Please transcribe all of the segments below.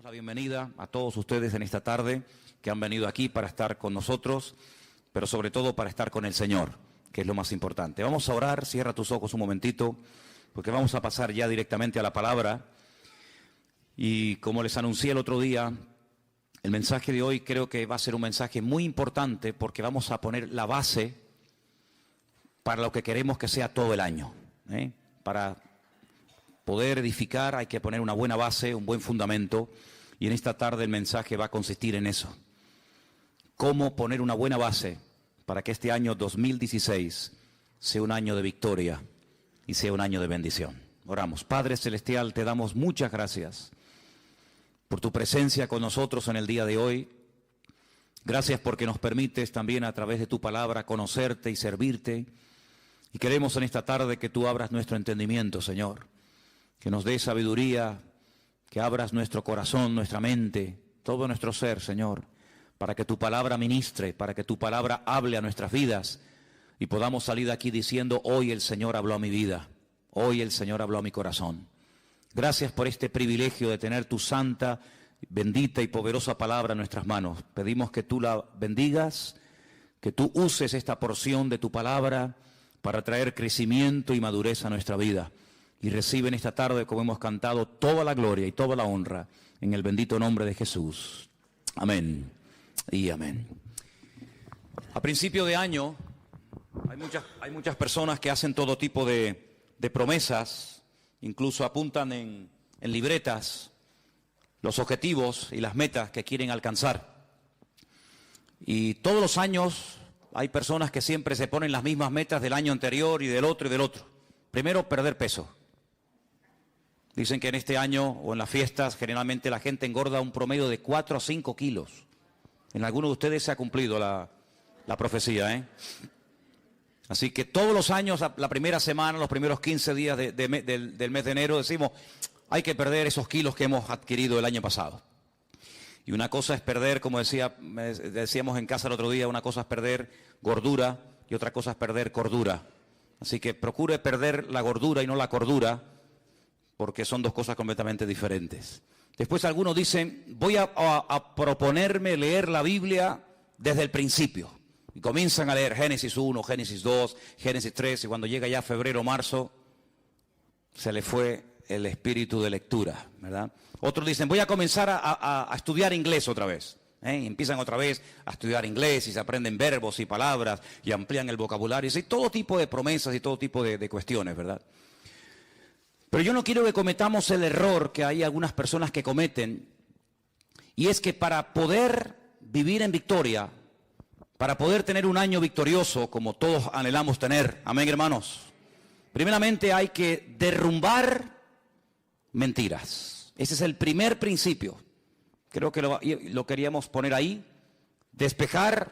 La bienvenida a todos ustedes en esta tarde que han venido aquí para estar con nosotros, pero sobre todo para estar con el Señor, que es lo más importante. Vamos a orar, cierra tus ojos un momentito, porque vamos a pasar ya directamente a la palabra. Y como les anuncié el otro día, el mensaje de hoy creo que va a ser un mensaje muy importante porque vamos a poner la base para lo que queremos que sea todo el año. Para poder edificar hay que poner una buena base, un buen fundamento, y en esta tarde el mensaje va a consistir en eso. Cómo poner una buena base para que este año 2016 sea un año de victoria y sea un año de bendición. Oramos. Padre Celestial, te damos muchas gracias por tu presencia con nosotros en el día de hoy. Gracias porque nos permites también a través de tu palabra conocerte y servirte. Y queremos en esta tarde que tú abras nuestro entendimiento, Señor. Que nos dé sabiduría, que abras nuestro corazón, nuestra mente, todo nuestro ser, Señor, para que tu palabra ministre, para que tu palabra hable a nuestras vidas y podamos salir de aquí diciendo, hoy el Señor habló a mi vida, hoy el Señor habló a mi corazón. Gracias por este privilegio de tener tu santa, bendita y poderosa palabra en nuestras manos. Pedimos que tú la bendigas, que tú uses esta porción de tu palabra para traer crecimiento y madurez a nuestra vida. Y reciben esta tarde, como hemos cantado, toda la gloria y toda la honra en el bendito nombre de Jesús. Amén y amén. A principio de año hay muchas personas que hacen todo tipo de promesas, incluso apuntan en libretas los objetivos y las metas que quieren alcanzar. Y todos los años hay personas que siempre se ponen las mismas metas del año anterior y del otro y del otro. Primero, perder peso. Dicen que en este año o en las fiestas generalmente la gente engorda un promedio de 4 a 5 kilos. En algunos de ustedes se ha cumplido la profecía, Así que todos los años, la primera semana, los primeros 15 días del mes de enero, decimos, hay que perder esos kilos que hemos adquirido el año pasado. Y una cosa es perder, como decíamos en casa el otro día, una cosa es perder gordura y otra cosa es perder cordura. Así que procure perder la gordura y no la cordura, porque son dos cosas completamente diferentes. Después algunos dicen, voy a proponerme leer la Biblia desde el principio. Y comienzan a leer Génesis 1, Génesis 2, Génesis 3, y cuando llega ya febrero, marzo, se le fue el espíritu de lectura, ¿verdad? Otros dicen, voy a comenzar a estudiar inglés otra vez. Y empiezan otra vez a estudiar inglés y se aprenden verbos y palabras y amplían el vocabulario. Y todo tipo de promesas y todo tipo de cuestiones, ¿verdad? Pero yo no quiero que cometamos el error que hay algunas personas que cometen, y es que para poder vivir en victoria, para poder tener un año victorioso, como todos anhelamos tener, amén hermanos, primeramente hay que derrumbar mentiras. Ese es el primer principio. Creo que lo queríamos poner ahí. Despejar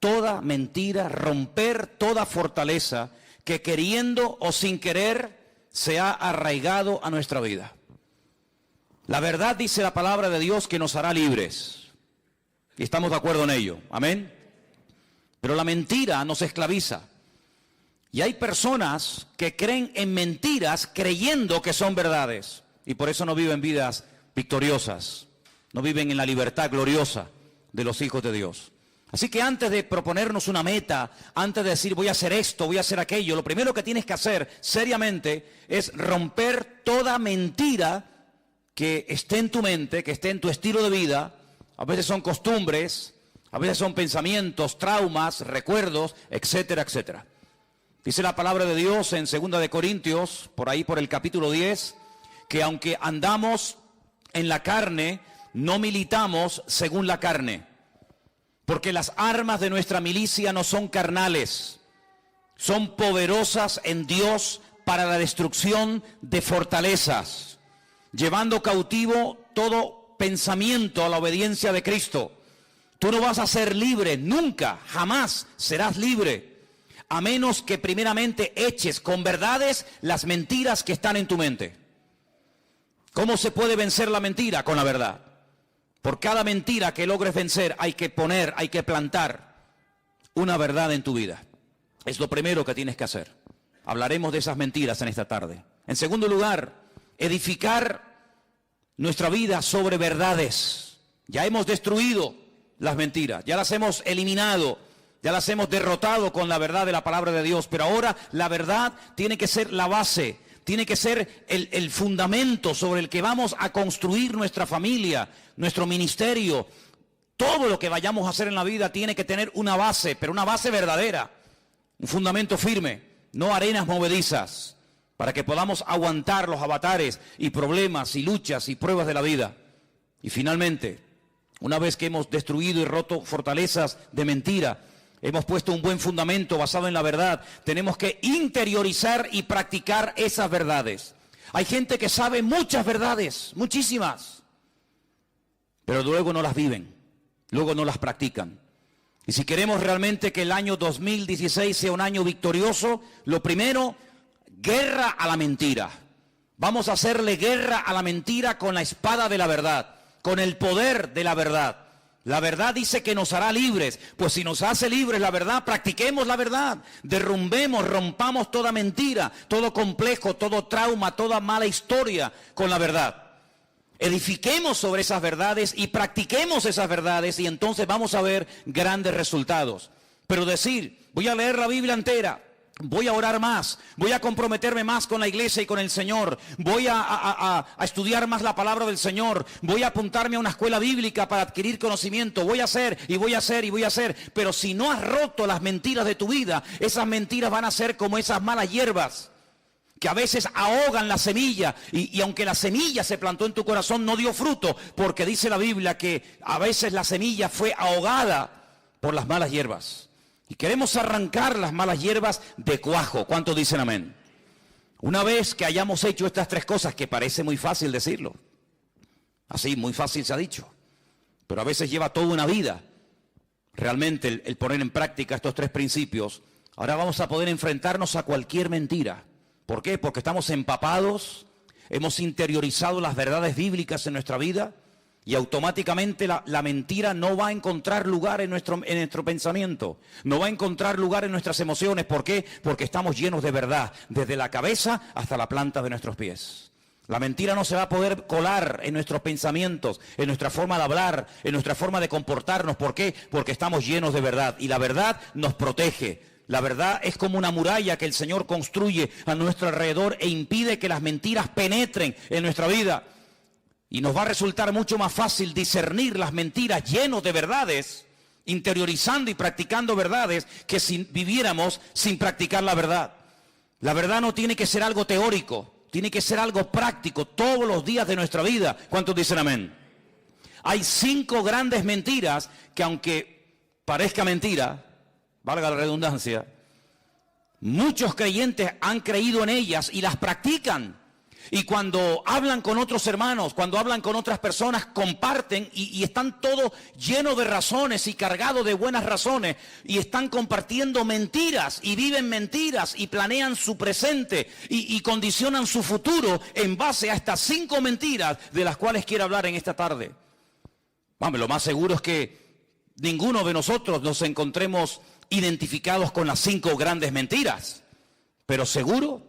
toda mentira, romper toda fortaleza que queriendo o sin querer se ha arraigado a nuestra vida. La verdad dice la palabra de Dios que nos hará libres. Y estamos de acuerdo en ello. Amén. Pero la mentira nos esclaviza. Y hay personas que creen en mentiras creyendo que son verdades. Y por eso no viven vidas victoriosas. No viven en la libertad gloriosa de los hijos de Dios. Así que antes de proponernos una meta, antes de decir voy a hacer esto, voy a hacer aquello, lo primero que tienes que hacer seriamente es romper toda mentira que esté en tu mente, que esté en tu estilo de vida. A veces son costumbres, a veces son pensamientos, traumas, recuerdos, etcétera, etcétera. Dice la palabra de Dios en 2 de Corintios, por ahí por el capítulo 10, que aunque andamos en la carne, no militamos según la carne. Porque las armas de nuestra milicia no son carnales, son poderosas en Dios para la destrucción de fortalezas, llevando cautivo todo pensamiento a la obediencia de Cristo. Tú no vas a ser libre, nunca, jamás serás libre, a menos que primeramente eches con verdades las mentiras que están en tu mente. ¿Cómo se puede vencer la mentira? Con la verdad. Por cada mentira que logres vencer hay que plantar una verdad en tu vida. Es lo primero que tienes que hacer. Hablaremos de esas mentiras en esta tarde. En segundo lugar, edificar nuestra vida sobre verdades. Ya hemos destruido las mentiras, ya las hemos eliminado, ya las hemos derrotado con la verdad de la palabra de Dios. Pero ahora la verdad tiene que ser la base, tiene que ser el fundamento sobre el que vamos a construir nuestra familia, nuestro ministerio. Todo lo que vayamos a hacer en la vida tiene que tener una base, pero una base verdadera, un fundamento firme, no arenas movedizas, para que podamos aguantar los avatares y problemas y luchas y pruebas de la vida. Y finalmente, una vez que hemos destruido y roto fortalezas de mentira, hemos puesto un buen fundamento basado en la verdad, tenemos que interiorizar y practicar esas verdades. Hay gente que sabe muchas verdades, muchísimas, pero luego no las viven, luego no las practican. Y si queremos realmente que el año 2016 sea un año victorioso, lo primero, guerra a la mentira. Vamos a hacerle guerra a la mentira con la espada de la verdad, con el poder de la verdad. La verdad dice que nos hará libres. Pues si nos hace libres la verdad, practiquemos la verdad. Derrumbemos, rompamos toda mentira, todo complejo, todo trauma, toda mala historia con la verdad. Edifiquemos sobre esas verdades y practiquemos esas verdades y entonces vamos a ver grandes resultados. Pero decir, voy a leer la Biblia entera, voy a orar más, voy a comprometerme más con la iglesia y con el Señor, voy a estudiar más la palabra del Señor, voy a apuntarme a una escuela bíblica para adquirir conocimiento, voy a hacer y voy a hacer y voy a hacer. Pero si no has roto las mentiras de tu vida, esas mentiras van a ser como esas malas hierbas que a veces ahogan la semilla y aunque la semilla se plantó en tu corazón no dio fruto, porque dice la Biblia que a veces la semilla fue ahogada por las malas hierbas. Y queremos arrancar las malas hierbas de cuajo. ¿Cuántos dicen amén? Una vez que hayamos hecho estas tres cosas, que parece muy fácil decirlo, así muy fácil se ha dicho, pero a veces lleva toda una vida realmente el poner en práctica estos tres principios. Ahora vamos a poder enfrentarnos a cualquier mentira. ¿Por qué? Porque estamos empapados, hemos interiorizado las verdades bíblicas en nuestra vida y automáticamente la mentira no va a encontrar lugar en nuestro pensamiento, no va a encontrar lugar en nuestras emociones. ¿Por qué? Porque estamos llenos de verdad, desde la cabeza hasta la planta de nuestros pies. La mentira no se va a poder colar en nuestros pensamientos, en nuestra forma de hablar, en nuestra forma de comportarnos. ¿Por qué? Porque estamos llenos de verdad y la verdad nos protege. La verdad es como una muralla que el Señor construye a nuestro alrededor e impide que las mentiras penetren en nuestra vida. Y nos va a resultar mucho más fácil discernir las mentiras llenos de verdades, interiorizando y practicando verdades, que si viviéramos sin practicar la verdad. La verdad no tiene que ser algo teórico, tiene que ser algo práctico todos los días de nuestra vida. ¿Cuántos dicen amén? Hay 5 grandes mentiras que, aunque parezca mentira, valga la redundancia, muchos creyentes han creído en ellas y las practican. Y cuando hablan con otros hermanos, cuando hablan con otras personas, comparten y están todos llenos de razones y cargados de buenas razones. Y están compartiendo mentiras y viven mentiras y planean su presente y condicionan su futuro en base a estas 5 mentiras de las cuales quiero hablar en esta tarde. Vamos, lo más seguro es que ninguno de nosotros nos encontremos identificados con las 5 grandes mentiras, pero seguro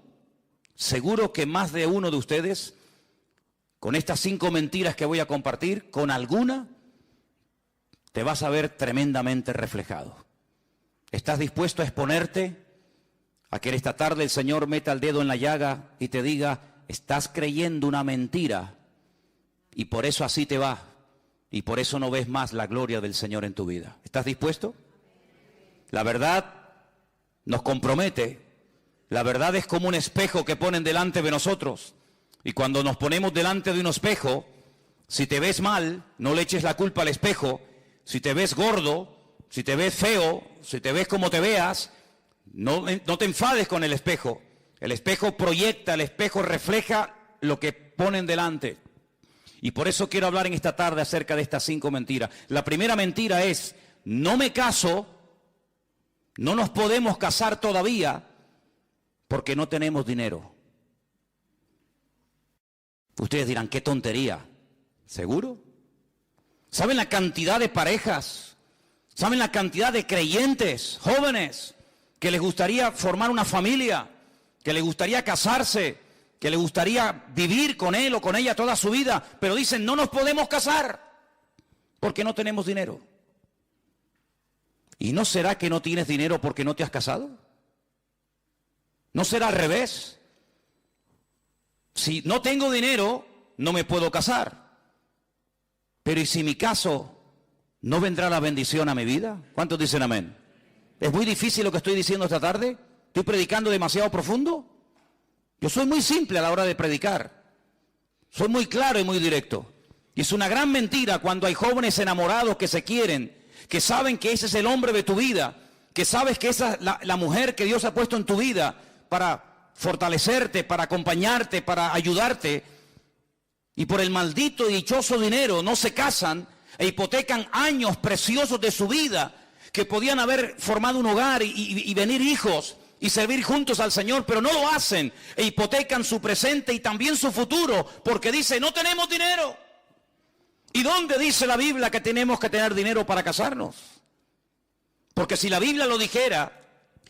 que más de uno de ustedes, con estas 5 mentiras que voy a compartir, con alguna te vas a ver tremendamente reflejado. ¿Estás dispuesto a exponerte a que en esta tarde el Señor meta el dedo en la llaga y te diga, estás creyendo una mentira y por eso así te va y por eso no ves más la gloria del Señor en tu vida? ¿Estás dispuesto? La verdad nos compromete. La verdad es como un espejo que ponen delante de nosotros. Y cuando nos ponemos delante de un espejo, si te ves mal, no le eches la culpa al espejo. Si te ves gordo, si te ves feo, si te ves como te veas, no te enfades con el espejo. El espejo proyecta, el espejo refleja lo que ponen delante. Y por eso quiero hablar en esta tarde acerca de estas 5 mentiras. La primera mentira es, no me caso. No nos podemos casar todavía porque no tenemos dinero. Ustedes dirán, qué tontería. ¿Seguro? ¿Saben la cantidad de parejas? ¿Saben la cantidad de creyentes, jóvenes, que les gustaría formar una familia, que les gustaría casarse, que le gustaría vivir con él o con ella toda su vida, pero dicen, no nos podemos casar porque no tenemos dinero. ¿Y no será que no tienes dinero porque no te has casado? ¿No será al revés? Si no tengo dinero, no me puedo casar. Pero ¿y si mi caso no vendrá la bendición a mi vida? ¿Cuántos dicen amén? ¿Es muy difícil lo que estoy diciendo esta tarde? ¿Estoy predicando demasiado profundo? Yo soy muy simple a la hora de predicar. Soy muy claro y muy directo. Y es una gran mentira cuando hay jóvenes enamorados que se quieren, que saben que ese es el hombre de tu vida, que sabes que esa es la mujer que Dios ha puesto en tu vida para fortalecerte, para acompañarte, para ayudarte, y por el maldito y dichoso dinero no se casan e hipotecan años preciosos de su vida que podían haber formado un hogar y venir hijos y servir juntos al Señor, pero no lo hacen e hipotecan su presente y también su futuro porque dicen, no tenemos dinero. ¿Y dónde dice la Biblia que tenemos que tener dinero para casarnos? Porque si la Biblia lo dijera,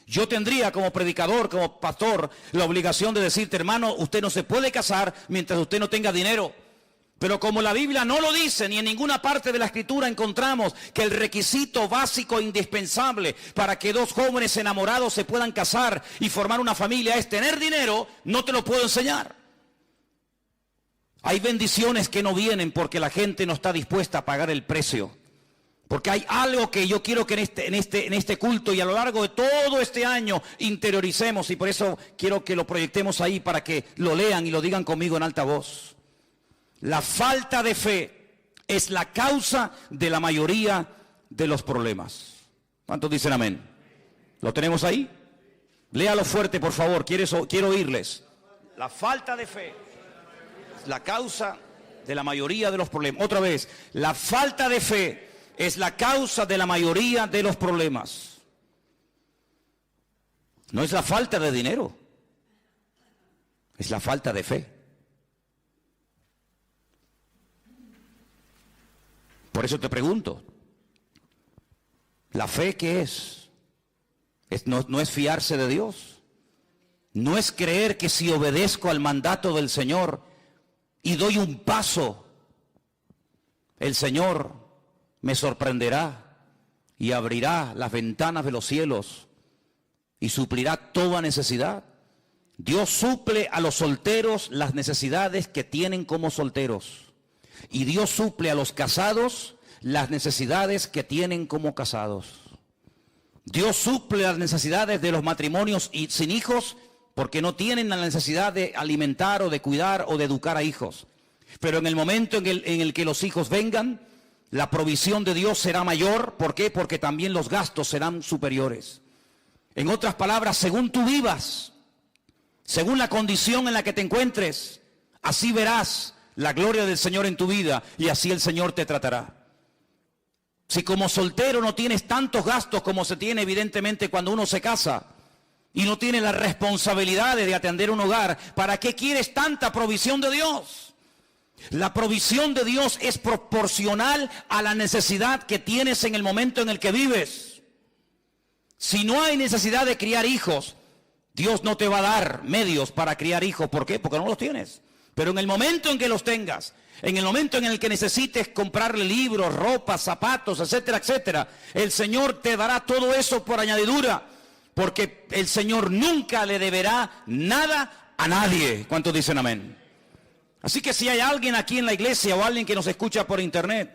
yo tendría como predicador, como pastor, la obligación de decirte, hermano, usted no se puede casar mientras usted no tenga dinero. Pero como la Biblia no lo dice, ni en ninguna parte de la Escritura encontramos que el requisito básico e indispensable para que dos jóvenes enamorados se puedan casar y formar una familia es tener dinero, no te lo puedo enseñar. Hay bendiciones que no vienen porque la gente no está dispuesta a pagar el precio. Porque hay algo que yo quiero que en este culto y a lo largo de todo este año interioricemos, y por eso quiero que lo proyectemos ahí para que lo lean y lo digan conmigo en alta voz. La falta de fe es la causa de la mayoría de los problemas. ¿Cuántos dicen amén? ¿Lo tenemos ahí? Léalo fuerte, por favor, quiero oírles. La falta de fe es la causa de la mayoría de los problemas. Otra vez, la falta de fe es la causa de la mayoría de los problemas. No es la falta de dinero, es la falta de fe. Por eso te pregunto, ¿la fe qué es? No es fiarse de Dios. No es creer que si obedezco al mandato del Señor y doy un paso, el Señor me sorprenderá y abrirá las ventanas de los cielos y suplirá toda necesidad. Dios suple a los solteros las necesidades que tienen como solteros. Y Dios suple a los casados las necesidades que tienen como casados. Dios suple las necesidades de los matrimonios y sin hijos porque no tienen la necesidad de alimentar o de cuidar o de educar a hijos. Pero en el momento en el que los hijos vengan, la provisión de Dios será mayor. ¿Por qué? Porque también los gastos serán superiores. En otras palabras, según tú vivas, según la condición en la que te encuentres, así verás la gloria del Señor en tu vida y así el Señor te tratará. Si como soltero no tienes tantos gastos como se tiene evidentemente cuando uno se casa y no tienes las responsabilidades de atender un hogar, ¿para qué quieres tanta provisión de Dios? La provisión de Dios es proporcional a la necesidad que tienes en el momento en el que vives. Si no hay necesidad de criar hijos, Dios no te va a dar medios para criar hijos. ¿Por qué? Porque no los tienes. Pero en el momento en que los tengas, en el momento en el que necesites comprarle libros, ropa, zapatos, etcétera, etcétera, el Señor te dará todo eso por añadidura, porque el Señor nunca le deberá nada a nadie. ¿Cuántos dicen amén? Así que si hay alguien aquí en la iglesia o alguien que nos escucha por internet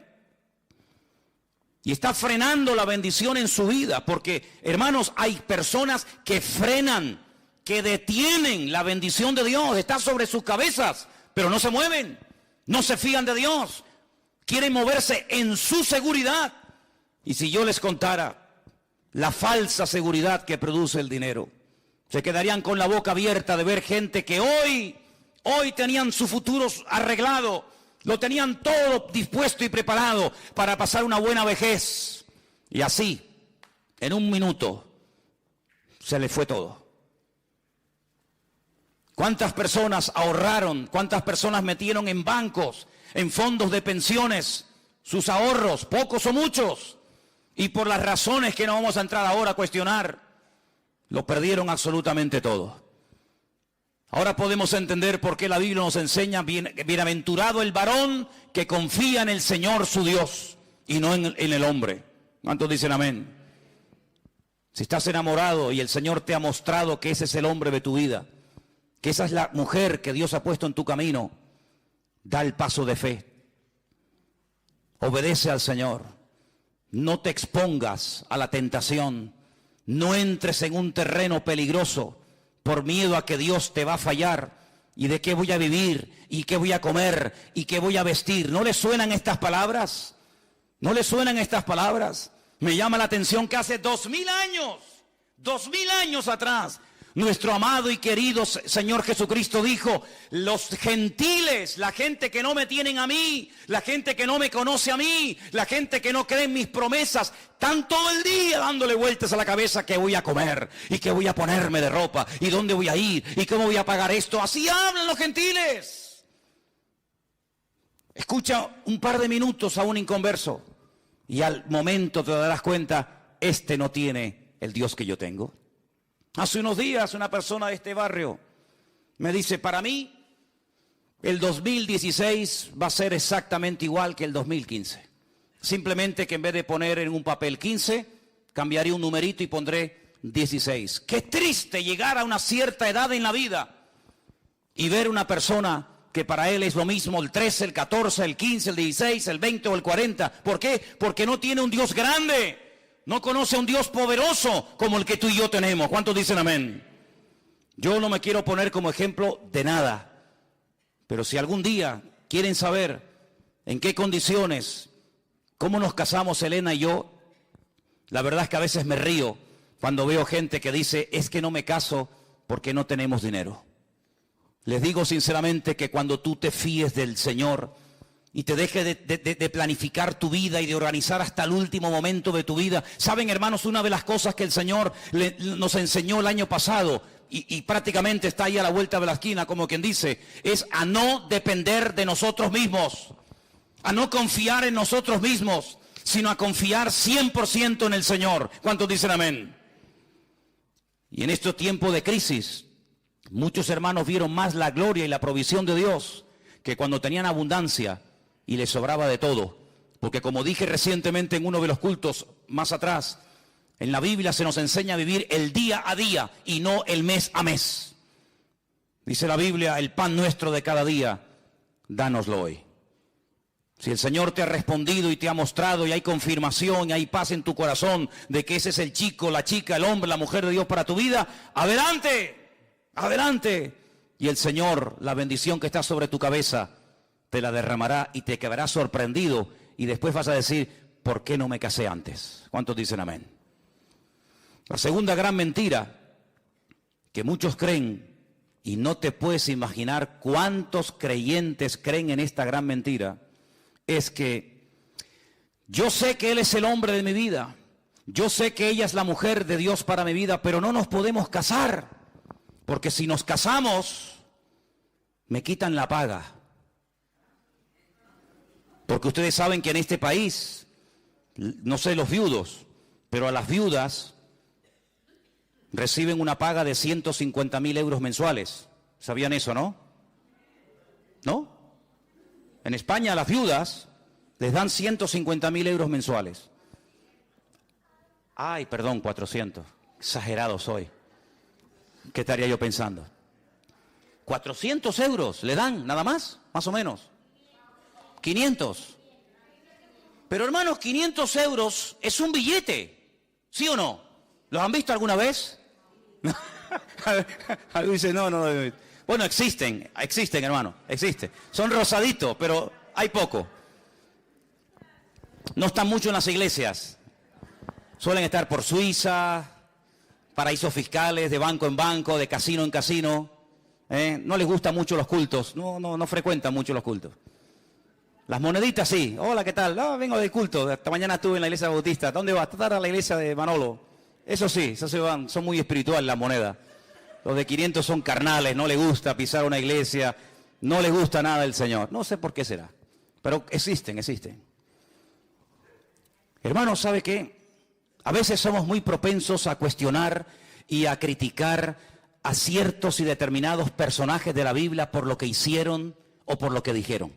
y está frenando la bendición en su vida, porque hermanos, hay personas que frenan, que detienen la bendición de Dios, está sobre sus cabezas, pero no se mueven, no se fían de Dios, quieren moverse en su seguridad. Y si yo les contara la falsa seguridad que produce el dinero, se quedarían con la boca abierta de ver gente que hoy tenían su futuro arreglado, lo tenían todo dispuesto y preparado para pasar una buena vejez. Y así, en un minuto, se les fue todo. ¿Cuántas personas ahorraron? ¿Cuántas personas metieron en bancos, en fondos de pensiones, sus ahorros, pocos o muchos? Y por las razones que no vamos a entrar ahora a cuestionar, lo perdieron absolutamente todo. Ahora podemos entender por qué la Biblia nos enseña, bienaventurado el varón que confía en el Señor su Dios y no en el hombre. ¿Cuántos dicen amén? Si estás enamorado y el Señor te ha mostrado que ese es el hombre de tu vida, que esa es la mujer que Dios ha puesto en tu camino, da el paso de fe. Obedece al Señor. No te expongas a la tentación. No entres en un terreno peligroso por miedo a que Dios te va a fallar. ¿Y de qué voy a vivir? ¿Y qué voy a comer? ¿Y qué voy a vestir? ¿No le suenan estas palabras? ¿No le suenan estas palabras? Me llama la atención que hace 2000 años atrás, nuestro amado y querido Señor Jesucristo dijo: los gentiles, la gente que no me tienen a mí, la gente que no me conoce a mí, la gente que no cree en mis promesas, están todo el día dándole vueltas a la cabeza qué voy a comer y qué voy a ponerme de ropa y dónde voy a ir y cómo voy a pagar esto. Así hablan los gentiles. Escucha un par de minutos a un inconverso y al momento te darás cuenta, este no tiene el Dios que yo tengo. Hace unos días una persona de este barrio me dice: para mí el 2016 va a ser exactamente igual que el 2015. Simplemente que en vez de poner en un papel 15, cambiaré un numerito y pondré 16. Qué triste llegar a una cierta edad en la vida y ver una persona que para él es lo mismo el 13, el 14, el 15, el 16, el 20 o el 40. ¿Por qué? Porque no tiene un Dios grande. No conoce a un Dios poderoso como el que tú y yo tenemos. ¿Cuántos dicen amén? Yo no me quiero poner como ejemplo de nada. Pero si algún día quieren saber en qué condiciones, cómo nos casamos Elena y yo, la verdad es que a veces me río cuando veo gente que dice: es que no me caso porque no tenemos dinero. Les digo sinceramente que cuando tú te fíes del Señor y te dejes de planificar tu vida y de organizar hasta el último momento de tu vida. Saben, hermanos, una de las cosas que el Señor nos enseñó el año pasado, y prácticamente está ahí a la vuelta de la esquina, como quien dice, es a no depender de nosotros mismos, a no confiar en nosotros mismos, sino a confiar 100% en el Señor. ¿Cuántos dicen amén? Y en estos tiempos de crisis, muchos hermanos vieron más la gloria y la provisión de Dios que cuando tenían abundancia y les sobraba de todo. Porque como dije recientemente en uno de los cultos más atrás, en la Biblia se nos enseña a vivir el día a día y no el mes a mes. Dice la Biblia: el pan nuestro de cada día, dánoslo hoy. Si el Señor te ha respondido y te ha mostrado y hay confirmación y hay paz en tu corazón de que ese es el chico, la chica, el hombre, la mujer de Dios para tu vida, adelante, adelante. Y el Señor, la bendición que está sobre tu cabeza, te la derramará y te quedarás sorprendido y después vas a decir: ¿por qué no me casé antes? ¿Cuántos dicen amén? La segunda gran mentira que muchos creen, y no te puedes imaginar cuántos creyentes creen en esta gran mentira, es que yo sé que Él es el hombre de mi vida, yo sé que ella es la mujer de Dios para mi vida, pero no nos podemos casar, porque si nos casamos, me quitan la paga. Porque ustedes saben que en este país, no sé los viudos, pero a las viudas reciben una paga de 150.000 euros mensuales. ¿Sabían eso, no? ¿No? En España a las viudas les dan 150.000 euros mensuales. Ay, perdón, 400. Exagerado soy. ¿Qué estaría yo pensando? 400 euros le dan, nada más o menos. 500. Pero hermanos, 500 euros es un billete, ¿sí o no? ¿Los han visto alguna vez? Algo dice, no. Bueno, existen, hermano, existen. Son rosaditos, pero hay poco. No están mucho en las iglesias. Suelen estar por Suiza, paraísos fiscales, de banco en banco, de casino en casino. No les gustan mucho los cultos, no frecuentan mucho los cultos. Las moneditas sí. Hola, ¿qué tal? Vengo del culto. Esta mañana estuve en la iglesia bautista. ¿Dónde vas? Estar a la iglesia de Manolo. Eso sí, eso se van. Son muy espirituales las monedas. Los de 500 son carnales. No les gusta pisar una iglesia. No les gusta nada del Señor. No sé por qué será. Pero existen. Hermanos, ¿sabe qué? A veces somos muy propensos a cuestionar y a criticar a ciertos y determinados personajes de la Biblia por lo que hicieron o por lo que dijeron.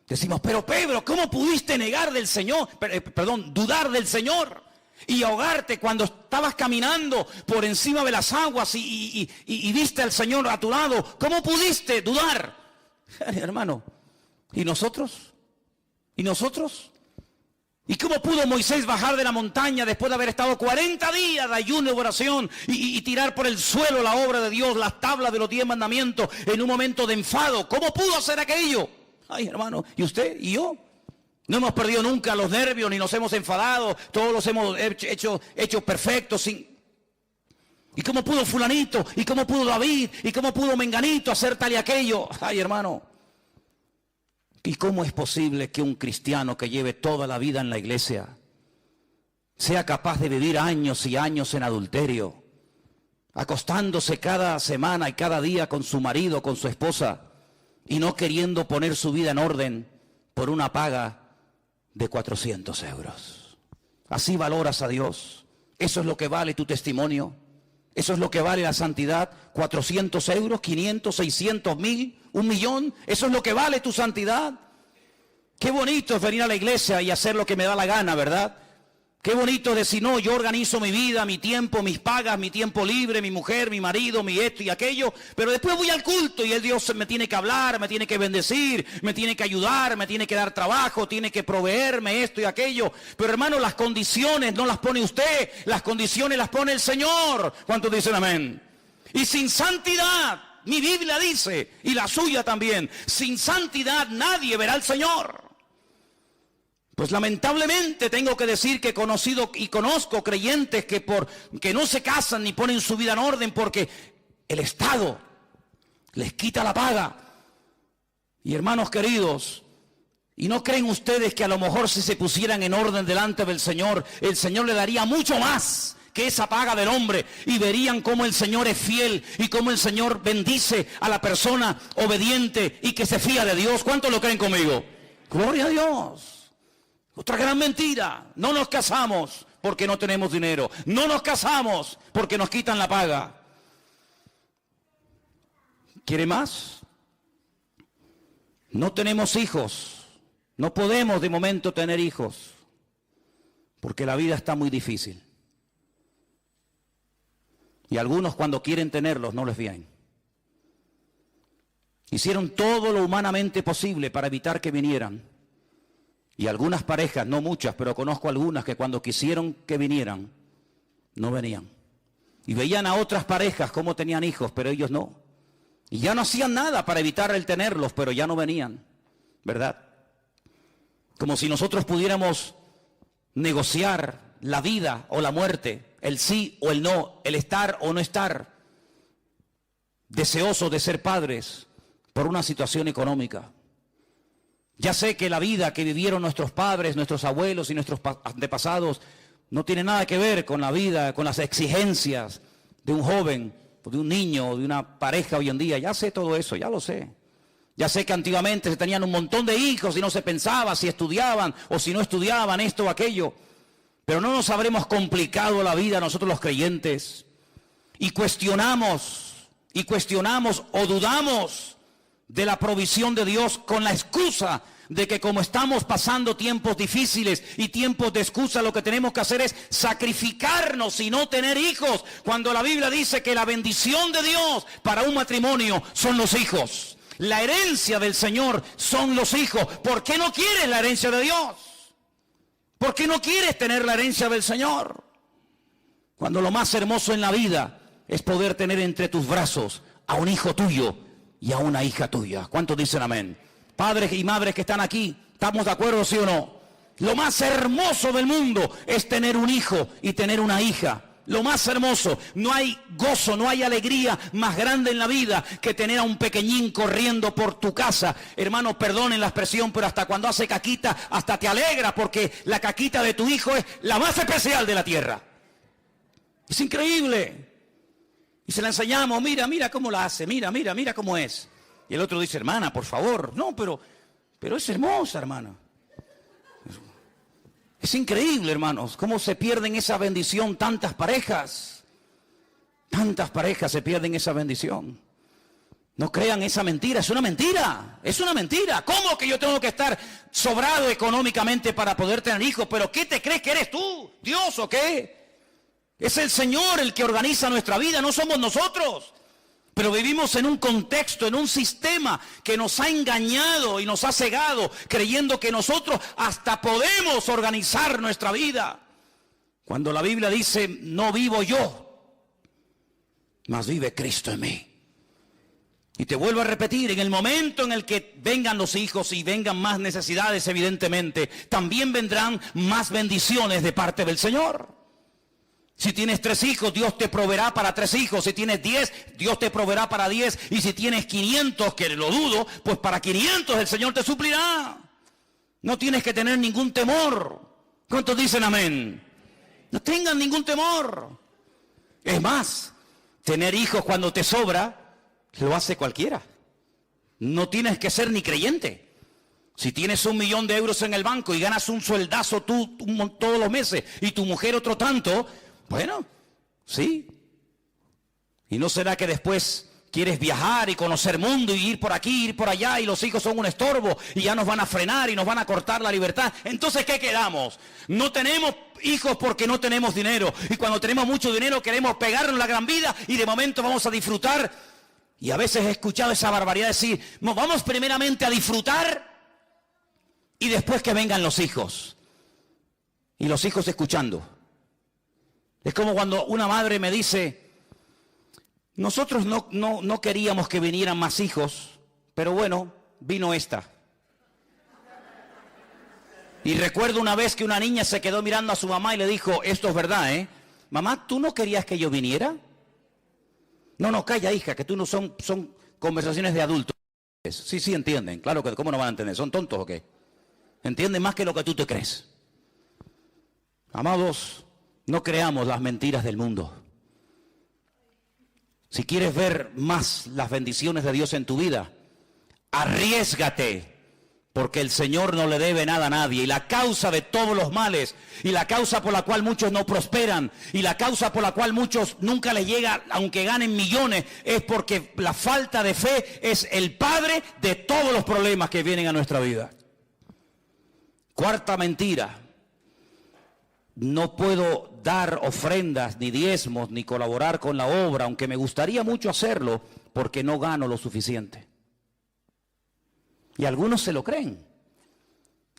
Decimos, pero Pedro, ¿cómo pudiste negar del Señor? Dudar del Señor y ahogarte cuando estabas caminando por encima de las aguas y viste al Señor a tu lado? ¿Cómo pudiste dudar? Hermano, ¿y nosotros? ¿Y nosotros? ¿Y cómo pudo Moisés bajar de la montaña después de haber estado 40 días de ayuno y oración y tirar por el suelo la obra de Dios, las tablas de los 10 mandamientos en un momento de enfado? ¿Cómo pudo hacer aquello? Ay, hermano, ¿y usted y yo? No hemos perdido nunca los nervios, ni nos hemos enfadado, todos los hemos hecho perfectos. ¿Y cómo pudo fulanito? ¿Y cómo pudo David? ¿Y cómo pudo menganito hacer tal y aquello? Ay, hermano. ¿Y cómo es posible que un cristiano que lleve toda la vida en la iglesia sea capaz de vivir años y años en adulterio, acostándose cada semana y cada día con su marido, con su esposa, y no queriendo poner su vida en orden por una paga de 400 euros? ¿Así valoras a Dios? ¿Eso es lo que vale tu testimonio? ¿Eso es lo que vale la santidad? ¿400 euros? ¿500? ¿600? ¿1000? ¿1 millón? ¿Eso es lo que vale tu santidad? Qué bonito es venir a la iglesia y hacer lo que me da la gana, ¿verdad? Qué bonito es decir, no, yo organizo mi vida, mi tiempo, mis pagas, mi tiempo libre, mi mujer, mi marido, mi esto y aquello, pero después voy al culto y el Dios me tiene que hablar, me tiene que bendecir, me tiene que ayudar, me tiene que dar trabajo, tiene que proveerme esto y aquello. Pero hermano, las condiciones no las pone usted, las condiciones las pone el Señor. ¿Cuántos dicen amén? Y sin santidad, mi Biblia dice, y la suya también, sin santidad nadie verá al Señor. Pues lamentablemente tengo que decir que he conocido y conozco creyentes que no se casan ni ponen su vida en orden porque el Estado les quita la paga. Y hermanos queridos, ¿y no creen ustedes que a lo mejor si se pusieran en orden delante del Señor, el Señor le daría mucho más que esa paga del hombre? Y verían cómo el Señor es fiel y cómo el Señor bendice a la persona obediente y que se fía de Dios. ¿Cuántos lo creen conmigo? Gloria a Dios. Otra gran mentira, no nos casamos porque no tenemos dinero, no nos casamos porque nos quitan la paga. ¿Quiere más? No tenemos hijos, no podemos de momento tener hijos, porque la vida está muy difícil. Y algunos cuando quieren tenerlos no les vienen. Hicieron todo lo humanamente posible para evitar que vinieran. Y algunas parejas, no muchas, pero conozco algunas que cuando quisieron que vinieran, no venían. Y veían a otras parejas cómo tenían hijos, pero ellos no. Y ya no hacían nada para evitar el tenerlos, pero ya no venían, ¿verdad? Como si nosotros pudiéramos negociar la vida o la muerte, el sí o el no, el estar o no estar, deseosos de ser padres por una situación económica. Ya sé que la vida que vivieron nuestros padres, nuestros abuelos y nuestros antepasados no tiene nada que ver con la vida, con las exigencias de un joven, de un niño, de una pareja hoy en día. Ya sé todo eso, ya lo sé. Ya sé que antiguamente se tenían un montón de hijos y no se pensaba si estudiaban o si no estudiaban esto o aquello. Pero no nos habremos complicado la vida nosotros los creyentes y cuestionamos o dudamos de la provisión de Dios con la excusa de que como estamos pasando tiempos difíciles y tiempos de excusa, lo que tenemos que hacer es sacrificarnos y no tener hijos, cuando la Biblia dice que la bendición de Dios para un matrimonio son los hijos. La herencia del Señor son los hijos. ¿Por qué no quieres la herencia de Dios? ¿Por qué no quieres tener la herencia del Señor? Cuando lo más hermoso en la vida es poder tener entre tus brazos a un hijo tuyo y a una hija tuya. ¿Cuántos dicen amén? Padres y madres que están aquí, ¿estamos de acuerdo, sí o no? Lo más hermoso del mundo es tener un hijo y tener una hija. Lo más hermoso. No hay gozo, no hay alegría más grande en la vida que tener a un pequeñín corriendo por tu casa. Hermano, perdonen la expresión, pero hasta cuando hace caquita, hasta te alegra porque la caquita de tu hijo es la más especial de la tierra. Es increíble. Y se la enseñamos, mira cómo la hace, mira cómo es. Y el otro dice, hermana, por favor. No, pero es hermosa, hermana. Es increíble, hermanos, cómo se pierden esa bendición tantas parejas ¿Cuántas parejas se pierden esa bendición? No crean esa mentira, es una mentira, es una mentira. ¿Cómo que yo tengo que estar sobrado económicamente para poder tener hijos? ¿Pero qué te crees que eres tú? ¿Dios o qué? Es el Señor el que organiza nuestra vida, no somos nosotros. Pero vivimos en un contexto, en un sistema que nos ha engañado y nos ha cegado, creyendo que nosotros hasta podemos organizar nuestra vida. Cuando la Biblia dice, no vivo yo, mas vive Cristo en mí. Y te vuelvo a repetir, en el momento en el que vengan los hijos y vengan más necesidades, evidentemente, también vendrán más bendiciones de parte del Señor. Si tienes 3 hijos, Dios te proveerá para 3 hijos. Si tienes 10, Dios te proveerá para 10. Y si tienes 500, que lo dudo, pues para 500 el Señor te suplirá. No tienes que tener ningún temor. ¿Cuántos dicen amén? No tengan ningún temor. Es más, tener hijos cuando te sobra, lo hace cualquiera. No tienes que ser ni creyente. Si tienes 1 millón de euros en el banco y ganas un sueldazo tú todos los meses y tu mujer otro tanto, bueno, sí. ¿Y no será que después quieres viajar y conocer mundo y ir por aquí, ir por allá y los hijos son un estorbo y ya nos van a frenar y nos van a cortar la libertad? Entonces, ¿qué quedamos? No tenemos hijos porque no tenemos dinero. Y cuando tenemos mucho dinero queremos pegarnos la gran vida y de momento vamos a disfrutar. Y a veces he escuchado esa barbaridad de decir, no, vamos primeramente a disfrutar y después que vengan los hijos. Y los hijos escuchando. Es como cuando una madre me dice, nosotros no queríamos que vinieran más hijos, pero bueno, vino esta. Y recuerdo una vez que una niña se quedó mirando a su mamá y le dijo, esto es verdad, ¿eh? Mamá, ¿tú no querías que yo viniera? No, calla, hija, que tú no son conversaciones de adultos. Sí, entienden. Claro que, ¿cómo no van a entender? ¿Son tontos o qué? Entienden más que lo que tú te crees. Amados, no creamos las mentiras del mundo. Si quieres ver más las bendiciones de Dios en tu vida, arriésgate. Porque el Señor no le debe nada a nadie. Y la causa de todos los males, y la causa por la cual muchos no prosperan, y la causa por la cual muchos nunca les llega, aunque ganen millones, es porque la falta de fe es el padre de todos los problemas que vienen a nuestra vida. Cuarta mentira. No puedo dar ofrendas, ni diezmos, ni colaborar con la obra, aunque me gustaría mucho hacerlo, porque no gano lo suficiente. Y algunos se lo creen.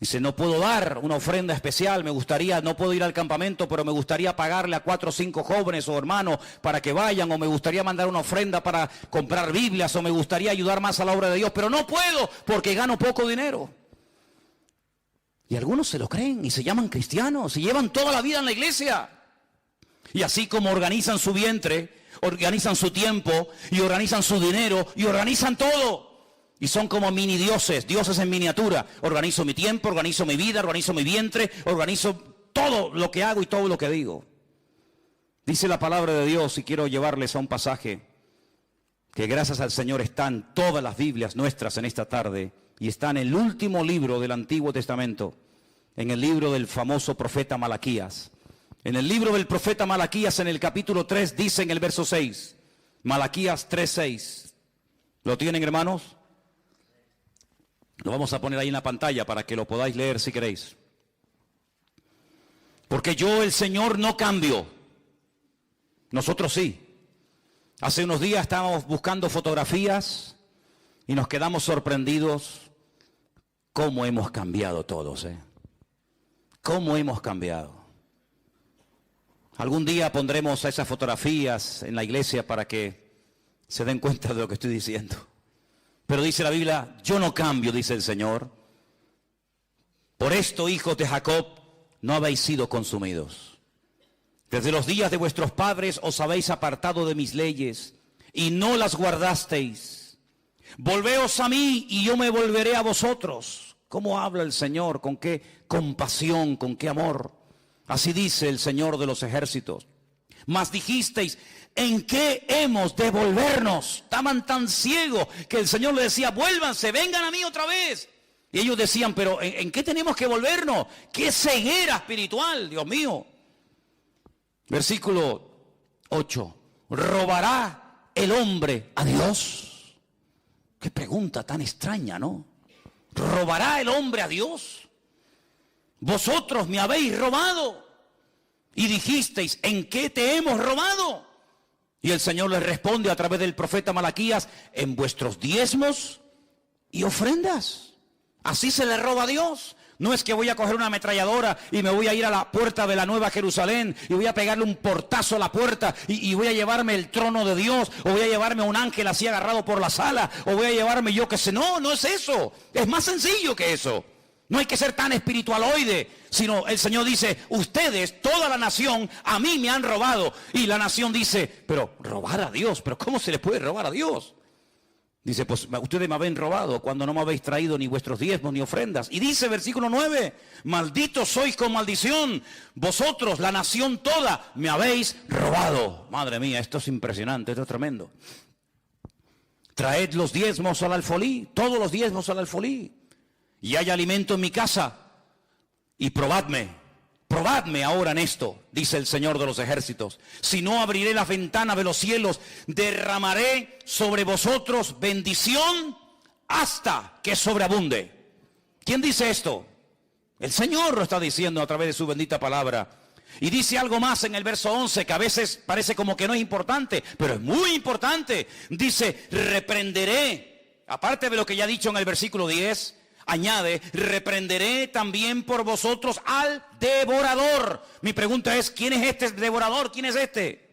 Dice, no puedo dar una ofrenda especial, no puedo ir al campamento, pero me gustaría pagarle a 4 o 5 jóvenes o hermanos para que vayan, o me gustaría mandar una ofrenda para comprar Biblias, o me gustaría ayudar más a la obra de Dios, pero no puedo porque gano poco dinero. Y algunos se lo creen y se llaman cristianos y llevan toda la vida en la iglesia. Y así como organizan su vientre, organizan su tiempo y organizan su dinero y organizan todo. Y son como mini dioses, dioses en miniatura. Organizo mi tiempo, organizo mi vida, organizo mi vientre, organizo todo lo que hago y todo lo que digo. Dice la palabra de Dios, y quiero llevarles a un pasaje que gracias al Señor están todas las Biblias nuestras en esta tarde, y está en el último libro del Antiguo Testamento, en el libro del famoso profeta Malaquías. En el libro del profeta Malaquías, en el capítulo 3, dice en el verso 6, Malaquías 3:6. ¿Lo tienen, hermanos? Lo vamos a poner ahí en la pantalla para que lo podáis leer si queréis. Porque yo, el Señor, no cambio. Nosotros sí. Hace unos días estábamos buscando fotografías y nos quedamos sorprendidos cómo hemos cambiado todos, ¿eh? Cómo hemos cambiado. Algún día pondremos esas fotografías en la iglesia para que se den cuenta de lo que estoy diciendo. Pero dice la Biblia, yo no cambio, dice el Señor. Por esto, hijos de Jacob, no habéis sido consumidos. Desde los días de vuestros padres os habéis apartado de mis leyes y no las guardasteis. Volveos a mí y yo me volveré a vosotros. ¿Cómo habla el Señor? ¿Con qué compasión? ¿Con qué amor? Así dice el Señor de los ejércitos. Mas dijisteis, ¿en qué hemos de volvernos? Estaban tan ciegos que el Señor les decía, vuélvanse, vengan a mí otra vez. Y ellos decían, pero ¿en qué tenemos que volvernos? ¡Qué ceguera espiritual, Dios mío! Versículo 8. ¿robará el hombre a Dios? Qué pregunta tan extraña, ¿no? ¿Robará el hombre a Dios? Vosotros me habéis robado. Y dijisteis, ¿en qué te hemos robado? Y el Señor les responde a través del profeta Malaquías, en vuestros diezmos y ofrendas. Así se le roba a Dios. No es que voy a coger una ametralladora y me voy a ir a la puerta de la Nueva Jerusalén y voy a pegarle un portazo a la puerta y voy a llevarme el trono de Dios, o voy a llevarme a un ángel así agarrado por la sala, o voy a llevarme yo que sé. No, no es eso. Es más sencillo que eso. No hay que ser tan espiritualoide, sino el Señor dice, ustedes, toda la nación, a mí me han robado. Y la nación dice, pero robar a Dios, pero ¿cómo se le puede robar a Dios? Dice, pues ustedes me habéis robado cuando no me habéis traído ni vuestros diezmos ni ofrendas. Y dice versículo 9, malditos sois con maldición, vosotros, la nación toda, me habéis robado. Madre mía, esto es impresionante, esto es tremendo. Traed los diezmos al alfolí, todos los diezmos al alfolí. Y hay alimento en mi casa, y probadme ahora en esto, dice el Señor de los ejércitos. Si no, abriré las ventanas de los cielos, derramaré sobre vosotros bendición hasta que sobreabunde. ¿Quién dice esto? El Señor lo está diciendo a través de su bendita palabra. Y dice algo más en el verso 11, que a veces parece como que no es importante, pero es muy importante. Dice, reprenderé, aparte de lo que ya ha dicho en el versículo 10, añade, reprenderé también por vosotros al devorador. Mi pregunta es, ¿quién es este devorador? ¿Quién es este?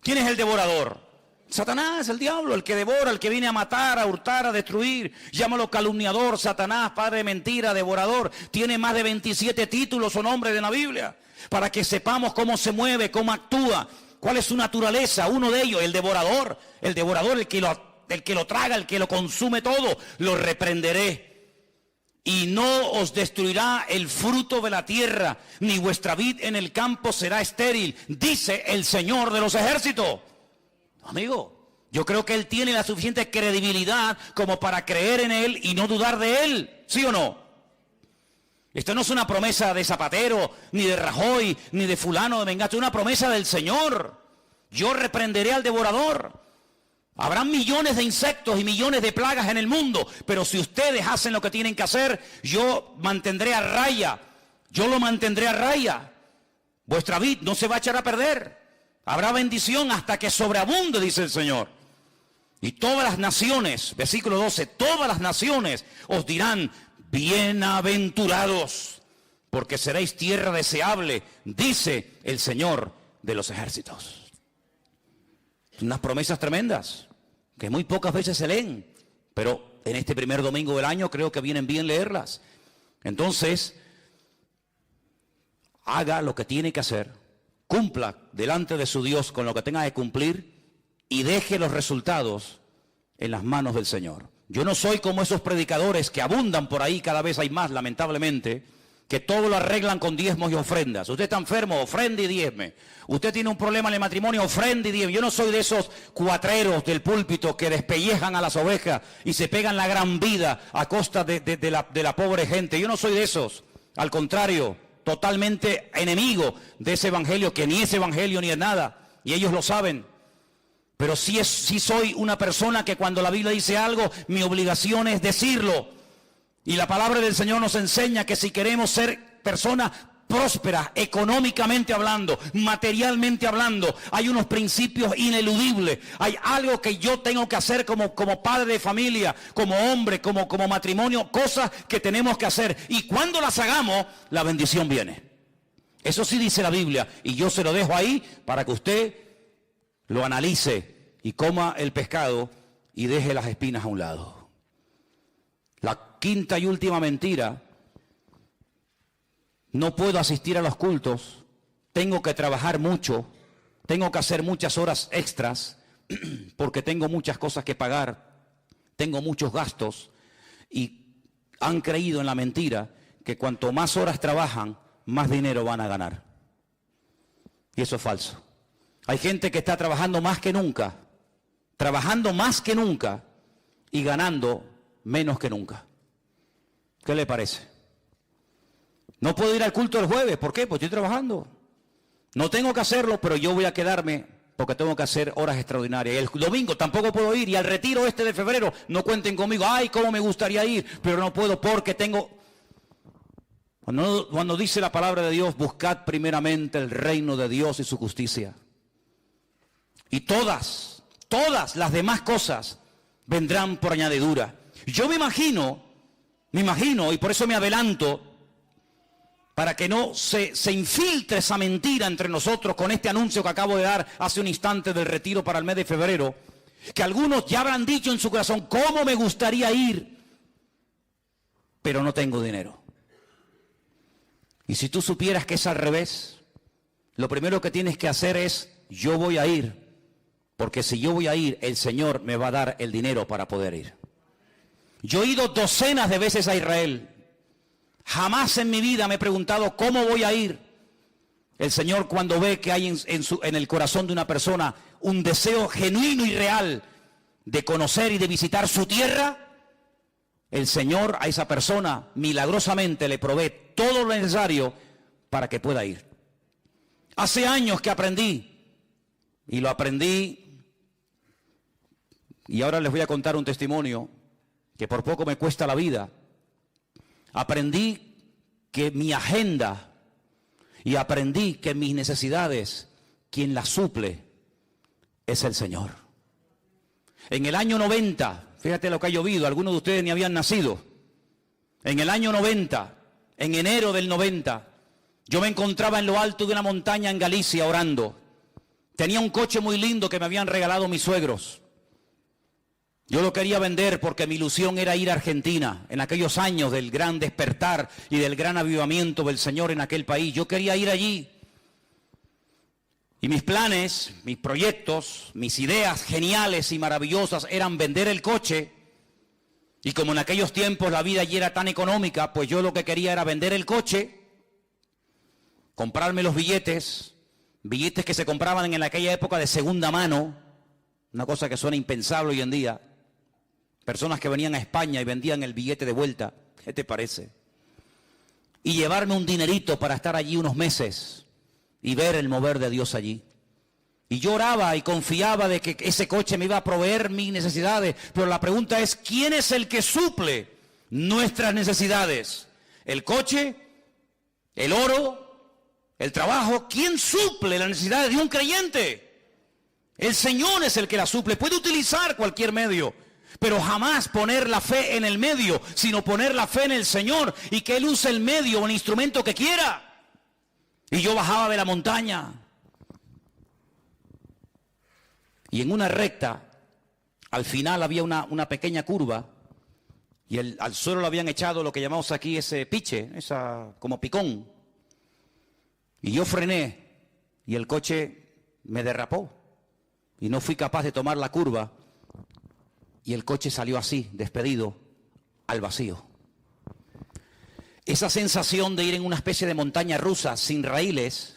¿Quién es el devorador? Satanás, el diablo, el que devora, el que viene a matar, a hurtar, a destruir. Llámalo calumniador, Satanás, padre de mentira, devorador. Tiene más de 27 títulos o nombres en la Biblia, para que sepamos cómo se mueve, cómo actúa, cuál es su naturaleza. Uno de ellos, el devorador, el que lo traga, el que lo consume todo. Lo reprenderé. Y no os destruirá el fruto de la tierra, ni vuestra vid en el campo será estéril, dice el Señor de los ejércitos. Amigo, yo creo que Él tiene la suficiente credibilidad como para creer en Él y no dudar de Él, ¿sí o no? Esto no es una promesa de Zapatero, ni de Rajoy, ni de fulano de Mengacho, es una promesa del Señor. Yo reprenderé al devorador. Habrán millones de insectos y millones de plagas en el mundo, pero si ustedes hacen lo que tienen que hacer, yo mantendré a raya, yo lo mantendré a raya. Vuestra vid no se va a echar a perder. Habrá bendición hasta que sobreabunde, dice el Señor. Y todas las naciones, versículo 12, todas las naciones os dirán, bienaventurados, porque seréis tierra deseable, dice el Señor de los ejércitos. Unas promesas tremendas, que muy pocas veces se leen, pero en este primer domingo del año creo que vienen bien leerlas. Entonces, haga lo que tiene que hacer, cumpla delante de su Dios con lo que tenga que cumplir y deje los resultados en las manos del Señor. Yo no soy como esos predicadores que abundan por ahí, cada vez hay más, lamentablemente, que todo lo arreglan con diezmos y ofrendas. Usted está enfermo, ofrende y diezme. Usted tiene un problema en el matrimonio, ofrende y diezme. Yo no soy de esos cuatreros del púlpito que despellejan a las ovejas y se pegan la gran vida a costa de la pobre gente. Yo no soy de esos. Al contrario, totalmente enemigo de ese evangelio, que ni es evangelio ni es nada. Y ellos lo saben. Pero sí soy una persona que cuando la Biblia dice algo, mi obligación es decirlo. Y la palabra del Señor nos enseña que si queremos ser personas prósperas, económicamente hablando, materialmente hablando, hay unos principios ineludibles. Hay algo que yo tengo que hacer como padre de familia, como hombre, como matrimonio, cosas que tenemos que hacer. Y cuando las hagamos, la bendición viene. Eso sí dice la Biblia. Y yo se lo dejo ahí para que usted lo analice y coma el pescado y deje las espinas a un lado. La quinta y última mentira: no puedo asistir a los cultos, tengo que trabajar mucho, tengo que hacer muchas horas extras, porque tengo muchas cosas que pagar, tengo muchos gastos, y han creído en la mentira que cuanto más horas trabajan, más dinero van a ganar. Y eso es falso. Hay gente que está trabajando más que nunca y ganando menos que nunca. ¿Qué le parece? No puedo ir al culto el jueves. ¿Por qué? Pues estoy trabajando. No tengo que hacerlo, pero yo voy a quedarme porque tengo que hacer horas extraordinarias. Y el domingo tampoco puedo ir, y al retiro de febrero no cuenten conmigo. Ay, cómo me gustaría ir, pero no puedo porque tengo... Cuando dice la palabra de Dios, buscad primeramente el reino de Dios y su justicia. Y todas las demás cosas vendrán por añadidura. Yo me imagino, y por eso me adelanto, para que no se infiltre esa mentira entre nosotros con este anuncio que acabo de dar hace un instante del retiro para el mes de febrero, que algunos ya habrán dicho en su corazón, ¿cómo me gustaría ir? Pero no tengo dinero. Y si tú supieras que es al revés, lo primero que tienes que hacer es, yo voy a ir, porque si yo voy a ir, el Señor me va a dar el dinero para poder ir. Yo he ido docenas de veces a Israel. Jamás en mi vida me he preguntado cómo voy a ir. El Señor, cuando ve que hay en el corazón de una persona un deseo genuino y real de conocer y de visitar su tierra, el Señor a esa persona milagrosamente le provee todo lo necesario para que pueda ir. Hace años que aprendí, y lo aprendí, y ahora les voy a contar un testimonio que por poco me cuesta la vida. Aprendí que mi agenda y aprendí que mis necesidades, quien las suple es el Señor. En el año 90, fíjate lo que ha llovido, algunos de ustedes ni habían nacido. En el año 90, en enero del 90, yo me encontraba en lo alto de una montaña en Galicia orando. Tenía un coche muy lindo que me habían regalado mis suegros. Yo lo quería vender porque mi ilusión era ir a Argentina, en aquellos años del gran despertar y del gran avivamiento del Señor en aquel país. Yo quería ir allí. Y mis planes, mis proyectos, mis ideas geniales y maravillosas eran vender el coche. Y como en aquellos tiempos la vida allí era tan económica, pues yo lo que quería era vender el coche, comprarme los billetes que se compraban en aquella época de segunda mano, una cosa que suena impensable hoy en día. Personas que venían a España y vendían el billete de vuelta. ¿Qué te parece? Y llevarme un dinerito para estar allí unos meses y ver el mover de Dios allí. Y yo oraba y confiaba de que ese coche me iba a proveer mis necesidades. Pero la pregunta es, ¿quién es el que suple nuestras necesidades? ¿El coche? ¿El oro? ¿El trabajo? ¿Quién suple las necesidades de un creyente? El Señor es el que la suple. Puede utilizar cualquier medio, pero jamás poner la fe en el medio, sino poner la fe en el Señor y que Él use el medio o el instrumento que quiera. Y yo bajaba de la montaña y en una recta, al final había una pequeña curva y al suelo le habían echado lo que llamamos aquí ese piche, esa como picón. Y yo frené y el coche me derrapó y no fui capaz de tomar la curva. Y el coche salió así, despedido, al vacío. Esa sensación de ir en una especie de montaña rusa sin raíles,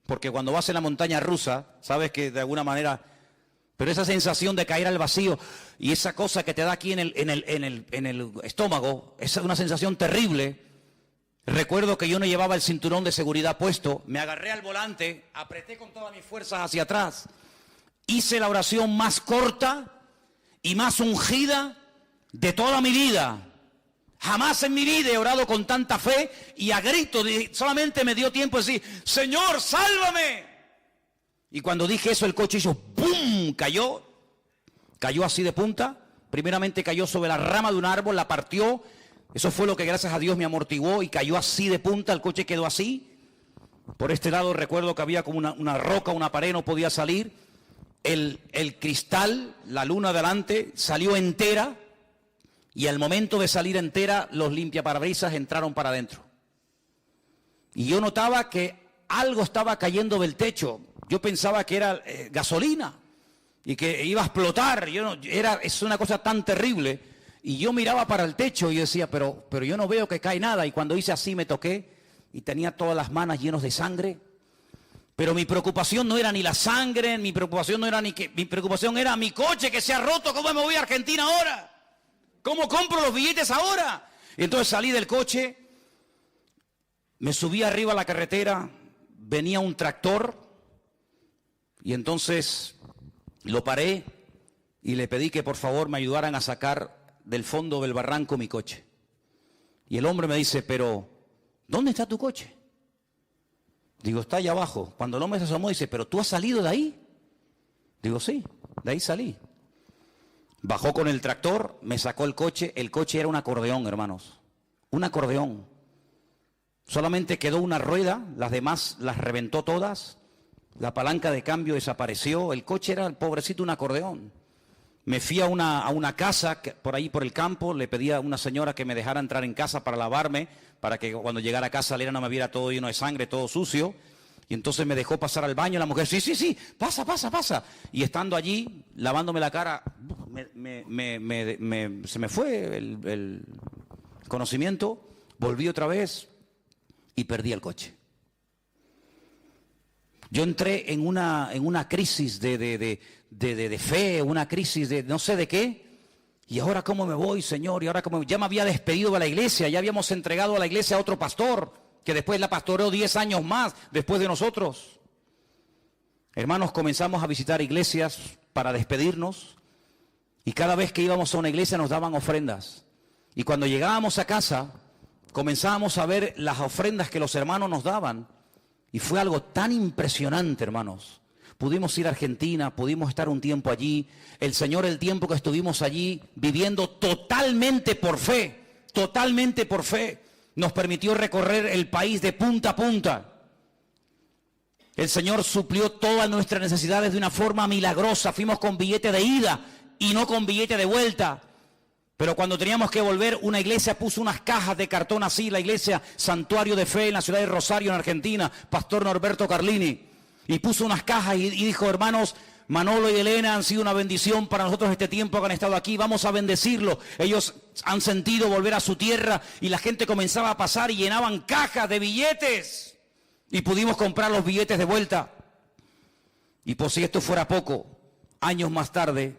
porque cuando vas en la montaña rusa, sabes que de alguna manera, pero esa sensación de caer al vacío y esa cosa que te da aquí en el estómago, esa es una sensación terrible. Recuerdo que yo no llevaba el cinturón de seguridad puesto, me agarré al volante, apreté con todas mis fuerzas hacia atrás, hice la oración más corta y más ungida de toda mi vida. Jamás en mi vida he orado con tanta fe y a grito, solamente me dio tiempo de decir, Señor, sálvame. Y cuando dije eso, el coche hizo ¡pum! Cayó así de punta. Primeramente cayó sobre la rama de un árbol, la partió. Eso fue lo que gracias a Dios me amortiguó y cayó así de punta, el coche quedó así. Por este lado recuerdo que había como una roca, una pared, no podía salir. El cristal, la luna delante, salió entera y al momento de salir entera los limpiaparabrisas entraron para adentro. Y yo notaba que algo estaba cayendo del techo. Yo pensaba que era gasolina y que iba a explotar. Es una cosa tan terrible. Y yo miraba para el techo y decía, pero yo no veo que cae nada. Y cuando hice así me toqué y tenía todas las manos llenas de sangre. Pero mi preocupación no era ni la sangre, mi preocupación era mi coche que se ha roto. ¿Cómo me voy a Argentina ahora? ¿Cómo compro los billetes ahora? Y entonces salí del coche, me subí arriba a la carretera, venía un tractor Y entonces lo paré y le pedí que por favor me ayudaran a sacar del fondo del barranco mi coche. Y el hombre me dice, pero ¿dónde está tu coche? Digo, está allá abajo. Cuando el hombre se asomó, dice, ¿pero tú has salido de ahí? Digo, sí, de ahí salí. Bajó con el tractor, me sacó el coche era un acordeón, hermanos, un acordeón. Solamente quedó una rueda, las demás las reventó todas, la palanca de cambio desapareció, el coche era, el pobrecito, un acordeón. Me fui a una casa por ahí por el campo, le pedí a una señora que me dejara entrar en casa para lavarme, para que cuando llegara a casa Elena no me viera todo lleno de sangre, todo sucio. Y entonces me dejó pasar al baño, la mujer, sí, pasa. Y estando allí, lavándome la cara, se me fue el conocimiento, volví otra vez y perdí el coche. Yo entré en una crisis de fe, una crisis de no sé de qué. ¿Y ahora cómo me voy, Señor? Y ahora cómo ya me había despedido de la iglesia, ya habíamos entregado a la iglesia a otro pastor, que después la pastoreó 10 años más después de nosotros. Hermanos, comenzamos a visitar iglesias para despedirnos y cada vez que íbamos a una iglesia nos daban ofrendas. Y cuando llegábamos a casa, comenzábamos a ver las ofrendas que los hermanos nos daban y fue algo tan impresionante, hermanos. Pudimos ir a Argentina, pudimos estar un tiempo allí. El Señor, el tiempo que estuvimos allí, viviendo totalmente por fe, nos permitió recorrer el país de punta a punta. El Señor suplió todas nuestras necesidades de una forma milagrosa. Fuimos con billete de ida y no con billete de vuelta. Pero cuando teníamos que volver, una iglesia puso unas cajas de cartón así, la iglesia Santuario de Fe en la ciudad de Rosario, en Argentina, Pastor Norberto Carlini. Y puso unas cajas y dijo, hermanos, Manolo y Elena han sido una bendición para nosotros este tiempo que han estado aquí, vamos a bendecirlos. Ellos han sentido volver a su tierra y la gente comenzaba a pasar y llenaban cajas de billetes. Y pudimos comprar los billetes de vuelta. Y por si esto fuera poco, años más tarde,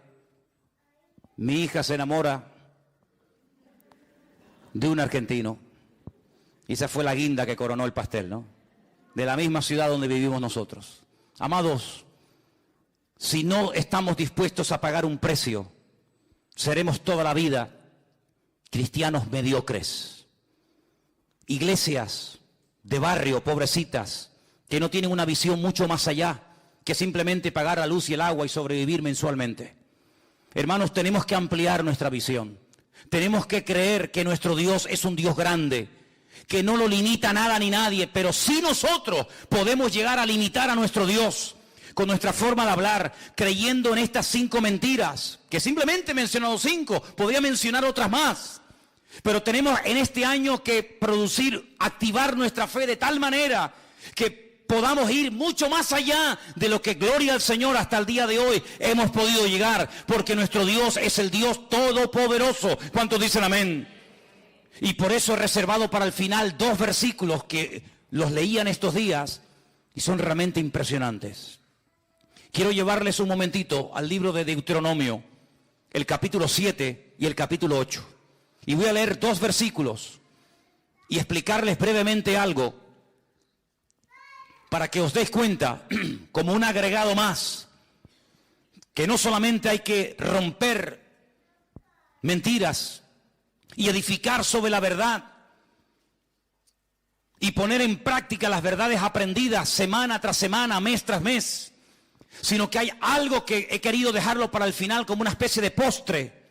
mi hija se enamora de un argentino. Y esa fue la guinda que coronó el pastel, ¿no? De la misma ciudad donde vivimos nosotros. Amados, si no estamos dispuestos a pagar un precio, seremos toda la vida cristianos mediocres. Iglesias de barrio, pobrecitas, que no tienen una visión mucho más allá que simplemente pagar la luz y el agua y sobrevivir mensualmente. Hermanos, tenemos que ampliar nuestra visión. Tenemos que creer que nuestro Dios es un Dios grande, que no lo limita nada ni nadie, pero sí nosotros podemos llegar a limitar a nuestro Dios con nuestra forma de hablar, creyendo en estas 5 mentiras, que simplemente he mencionado 5, podría mencionar otras más. Pero tenemos en este año que producir, activar nuestra fe de tal manera que podamos ir mucho más allá de lo que, gloria al Señor, hasta el día de hoy hemos podido llegar, porque nuestro Dios es el Dios todopoderoso. ¿Cuántos dicen amén? Y por eso he reservado para el final 2 versículos que los leían estos días y son realmente impresionantes. Quiero llevarles un momentito al libro de Deuteronomio, el capítulo 7 y el capítulo 8. Y voy a leer 2 versículos y explicarles brevemente algo para que os deis cuenta, como un agregado más, que no solamente hay que romper mentiras y edificar sobre la verdad y poner en práctica las verdades aprendidas semana tras semana, mes tras mes, sino que hay algo que he querido dejarlo para el final como una especie de postre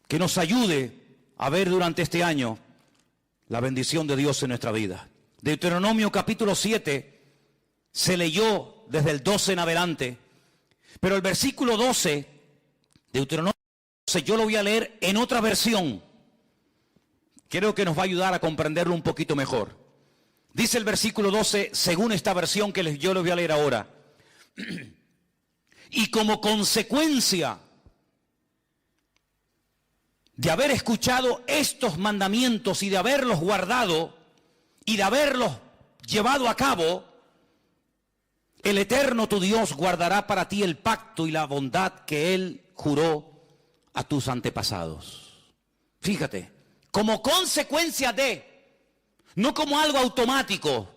que nos ayude a ver durante este año la bendición de Dios en nuestra vida. Deuteronomio capítulo 7 se leyó desde el 12 en adelante, pero el versículo 12, Deuteronomio 12, yo lo voy a leer en otra versión. Creo que nos va a ayudar a comprenderlo un poquito mejor. Dice el versículo 12, según esta versión que yo les voy a leer ahora. Y como consecuencia de haber escuchado estos mandamientos y de haberlos guardado y de haberlos llevado a cabo, el Eterno tu Dios guardará para ti el pacto y la bondad que Él juró a tus antepasados. Fíjate, como consecuencia de, no como algo automático,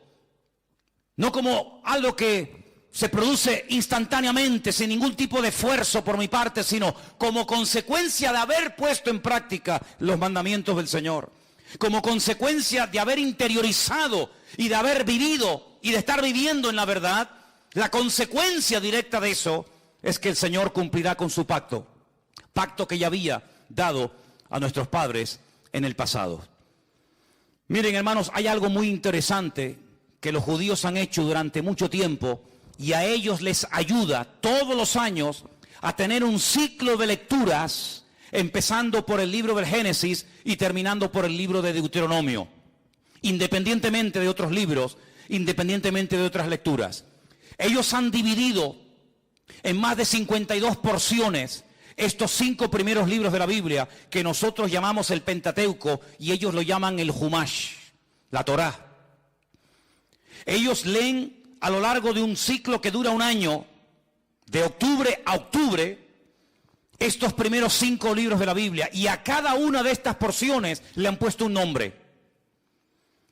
no como algo que se produce instantáneamente, sin ningún tipo de esfuerzo por mi parte, sino como consecuencia de haber puesto en práctica los mandamientos del Señor, como consecuencia de haber interiorizado y de haber vivido y de estar viviendo en la verdad. La consecuencia directa de eso es que el Señor cumplirá con su pacto que ya había dado a nuestros padres en el pasado. Miren, hermanos, hay algo muy interesante que los judíos han hecho durante mucho tiempo, y a ellos les ayuda todos los años a tener un ciclo de lecturas, empezando por el libro del Génesis y terminando por el libro de Deuteronomio, independientemente de otros libros, independientemente de otras lecturas. Ellos han dividido en más de 52 porciones estos 5 primeros libros de la Biblia, que nosotros llamamos el Pentateuco, y ellos lo llaman el Humash, la Torá. Ellos leen a lo largo de un ciclo que dura un año, de octubre a octubre, estos primeros 5 libros de la Biblia, y a cada una de estas porciones le han puesto un nombre.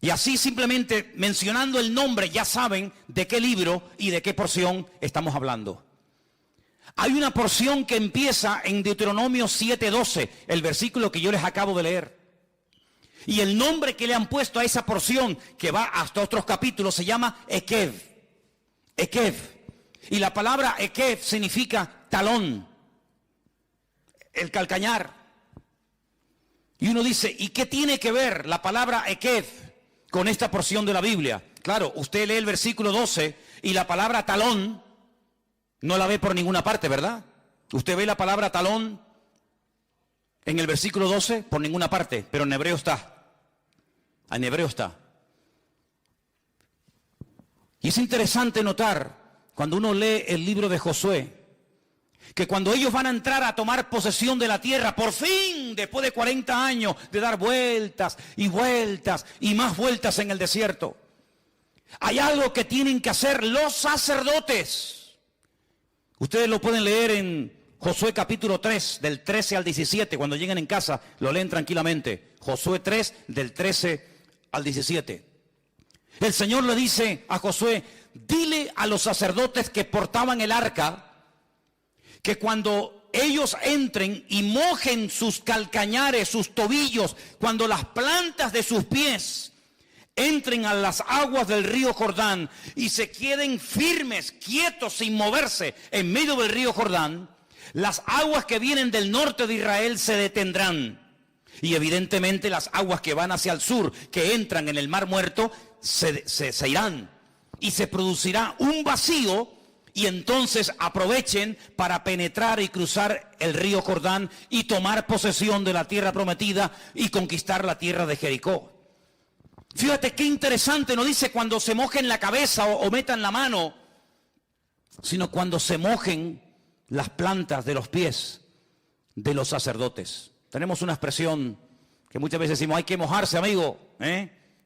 Y así, simplemente mencionando el nombre, ya saben de qué libro y de qué porción estamos hablando. Hay una porción que empieza en Deuteronomio 7:12, el versículo que yo les acabo de leer. Y el nombre que le han puesto a esa porción, que va hasta otros capítulos, se llama Ekev. Ekev. Y la palabra Ekev significa talón, el calcañar. Y uno dice, ¿y qué tiene que ver la palabra Ekev con esta porción de la Biblia? Claro, usted lee el versículo 12 y la palabra talón no la ve por ninguna parte, ¿verdad? Usted ve la palabra talón en el versículo 12 por ninguna parte, pero en hebreo está. En hebreo está. Y es interesante notar, cuando uno lee el libro de Josué, que cuando ellos van a entrar a tomar posesión de la tierra, por fin, después de 40 años de dar vueltas y vueltas y más vueltas en el desierto, hay algo que tienen que hacer los sacerdotes. Ustedes lo pueden leer en Josué capítulo 3, del 13 al 17, cuando lleguen en casa, lo leen tranquilamente. Josué 3, del 13 al 17. El Señor le dice a Josué, dile a los sacerdotes que portaban el arca, que cuando ellos entren y mojen sus calcañares, sus tobillos, cuando las plantas de sus pies entren a las aguas del río Jordán y se queden firmes, quietos, sin moverse en medio del río Jordán, las aguas que vienen del norte de Israel se detendrán. Y evidentemente las aguas que van hacia el sur, que entran en el Mar Muerto, se irán. Y se producirá un vacío, y entonces aprovechen para penetrar y cruzar el río Jordán y tomar posesión de la tierra prometida y conquistar la tierra de Jericó. Fíjate qué interesante, no dice cuando se mojen la cabeza o metan la mano, sino cuando se mojen las plantas de los pies de los sacerdotes. Tenemos una expresión que muchas veces decimos, hay que mojarse, amigo,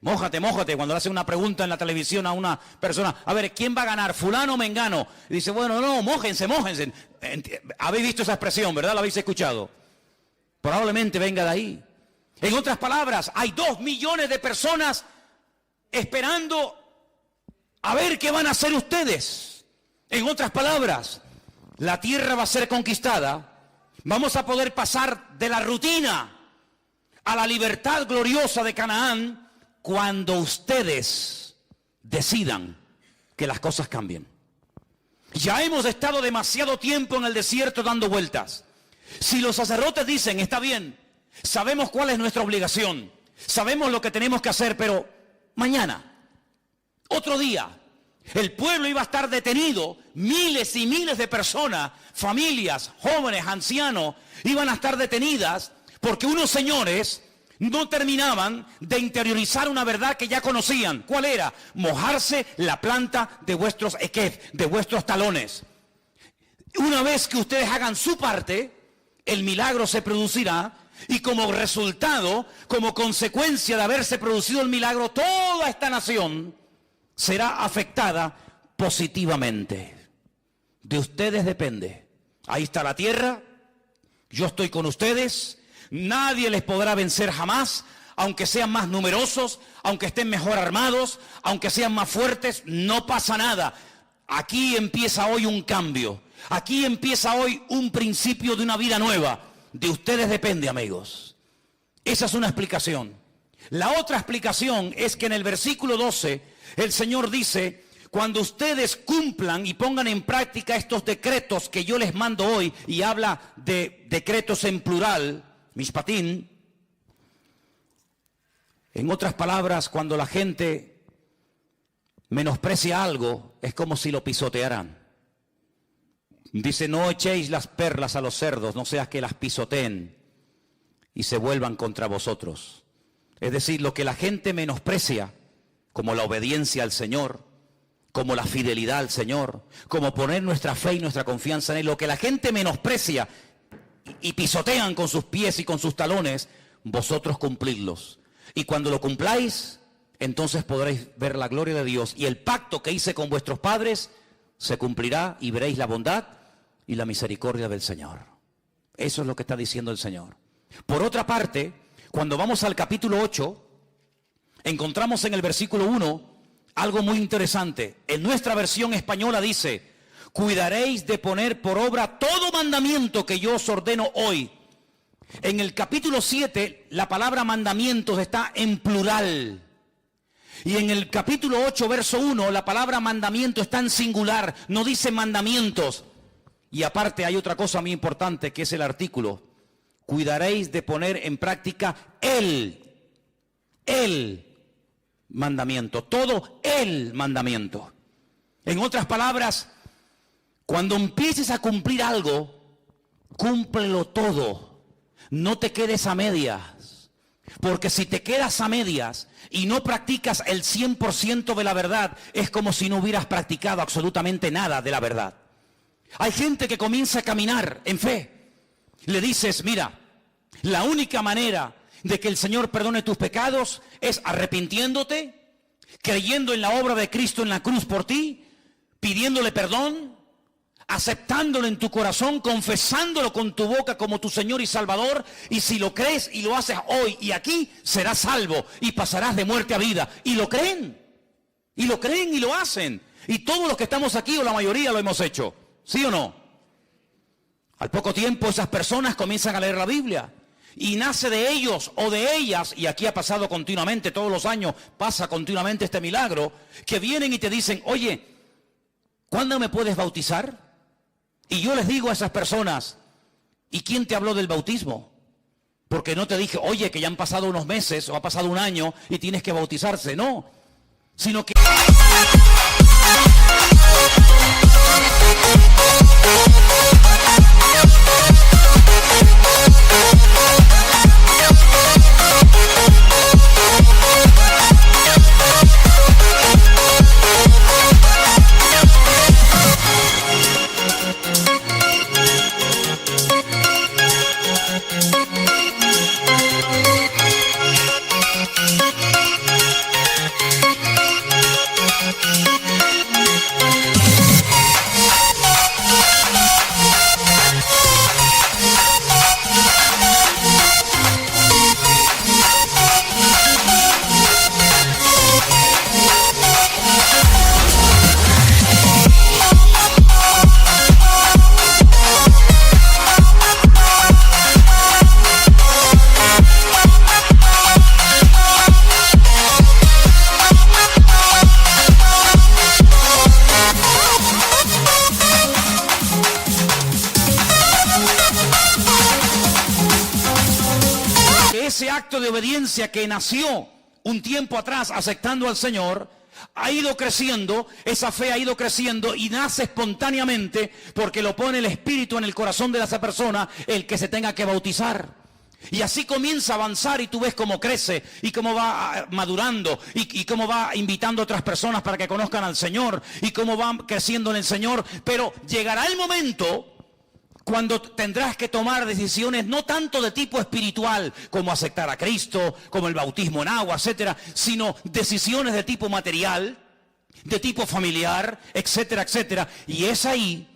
mójate, mójate, cuando le hacen una pregunta en la televisión a una persona, a ver, ¿quién va a ganar, fulano o mengano? Y dice, bueno, no, mójense, mójense. Habéis visto esa expresión, ¿verdad? ¿La habéis escuchado? Probablemente venga de ahí. En otras palabras, hay 2 millones de personas esperando a ver qué van a hacer ustedes. En otras palabras, la tierra va a ser conquistada. Vamos a poder pasar de la rutina a la libertad gloriosa de Canaán cuando ustedes decidan que las cosas cambien. Ya hemos estado demasiado tiempo en el desierto dando vueltas. Si los sacerdotes dicen, está bien, sabemos cuál es nuestra obligación, sabemos lo que tenemos que hacer, pero mañana, otro día, el pueblo iba a estar detenido, miles y miles de personas, familias, jóvenes, ancianos, iban a estar detenidas porque unos señores no terminaban de interiorizar una verdad que ya conocían. ¿Cuál era? Mojarse la planta de vuestros ekev, de vuestros talones. Una vez que ustedes hagan su parte, el milagro se producirá. Y como resultado, como consecuencia de haberse producido el milagro, toda esta nación será afectada positivamente. De ustedes depende. Ahí está la tierra, yo estoy con ustedes, nadie les podrá vencer jamás, aunque sean más numerosos, aunque estén mejor armados, aunque sean más fuertes, no pasa nada. Aquí empieza hoy un cambio. Aquí empieza hoy un principio de una vida nueva. De ustedes depende, amigos. Esa es una explicación. La otra explicación es que en el versículo 12 el Señor dice: cuando ustedes cumplan y pongan en práctica estos decretos que yo les mando hoy, y habla de decretos en plural, mishpatim. En otras palabras, cuando la gente menosprecia algo, es como si lo pisotearan. Dice: no echéis las perlas a los cerdos, no sea que las pisoteen y se vuelvan contra vosotros. Es decir, lo que la gente menosprecia, como la obediencia al Señor, como la fidelidad al Señor, como poner nuestra fe y nuestra confianza en Él, lo que la gente menosprecia y pisotean con sus pies y con sus talones, vosotros cumplidlos. Y cuando lo cumpláis, entonces podréis ver la gloria de Dios, y el pacto que hice con vuestros padres se cumplirá, y veréis la bondad y la misericordia del Señor. Eso es lo que está diciendo el Señor. Por otra parte, cuando vamos al capítulo 8, encontramos en el versículo 1 algo muy interesante. En nuestra versión española dice: cuidaréis de poner por obra todo mandamiento que yo os ordeno hoy. En el capítulo 7, la palabra mandamientos está en plural. Y en el capítulo 8, verso 1, la palabra mandamiento está en singular, no dice mandamientos. Y aparte hay otra cosa muy importante, que es el artículo. Cuidaréis de poner en práctica el mandamiento, todo el mandamiento. En otras palabras, cuando empieces a cumplir algo, cúmplelo todo. No te quedes a medias. Porque si te quedas a medias y no practicas el 100% de la verdad, es como si no hubieras practicado absolutamente nada de la verdad. Hay gente que comienza a caminar en fe. Le dices: mira, la única manera de que el Señor perdone tus pecados es arrepintiéndote, creyendo en la obra de Cristo en la cruz por ti, pidiéndole perdón, aceptándolo en tu corazón, confesándolo con tu boca como tu Señor y Salvador, y si lo crees y lo haces hoy y aquí, serás salvo y pasarás de muerte a vida. Y lo creen, y lo hacen. Y todos los que estamos aquí, o la mayoría, lo hemos hecho. ¿Sí o no? Al poco tiempo esas personas comienzan a leer la Biblia, y nace de ellos o de ellas, y aquí ha pasado continuamente, todos los años pasa continuamente este milagro, que vienen y te dicen: oye, ¿cuándo me puedes bautizar? Y yo les digo a esas personas: ¿y quién te habló del bautismo? Porque no te dije: oye, que ya han pasado unos meses o ha pasado un año y tienes que bautizarse. No, sino que... ese acto de obediencia que nació un tiempo atrás aceptando al Señor, ha ido creciendo, esa fe ha ido creciendo y nace espontáneamente porque lo pone el Espíritu en el corazón de esa persona, el que se tenga que bautizar. Y así comienza a avanzar, y tú ves cómo crece y cómo va madurando y cómo va invitando a otras personas para que conozcan al Señor y cómo va creciendo en el Señor. Pero llegará el momento cuando tendrás que tomar decisiones no tanto de tipo espiritual, como aceptar a Cristo, como el bautismo en agua, etcétera, sino decisiones de tipo material, de tipo familiar, etcétera, etcétera. Y es ahí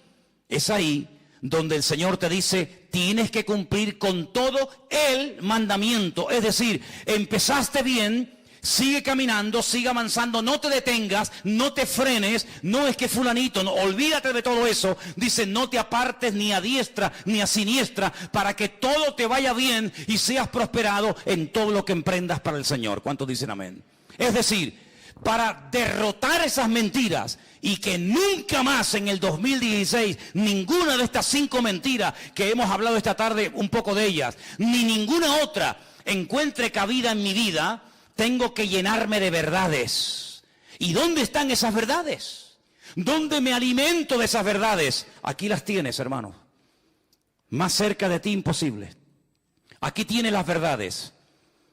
donde el Señor te dice: tienes que cumplir con todo el mandamiento. Es decir, empezaste bien, Sigue caminando, sigue avanzando, no te detengas, no te frenes, no es que fulanito, no, olvídate de todo eso. Dice, no te apartes ni a diestra ni a siniestra, para que todo te vaya bien y seas prosperado en todo lo que emprendas para el Señor. ¿Cuántos dicen amén? Es decir, para derrotar esas mentiras y que nunca más en el 2016 ninguna de estas 5 mentiras que hemos hablado esta tarde, un poco de ellas, ni ninguna otra encuentre cabida en mi vida, tengo que llenarme de verdades. ¿Y dónde están esas verdades? ¿Dónde me alimento de esas verdades? Aquí las tienes, hermano. Más cerca de ti imposible. Aquí tienes las verdades.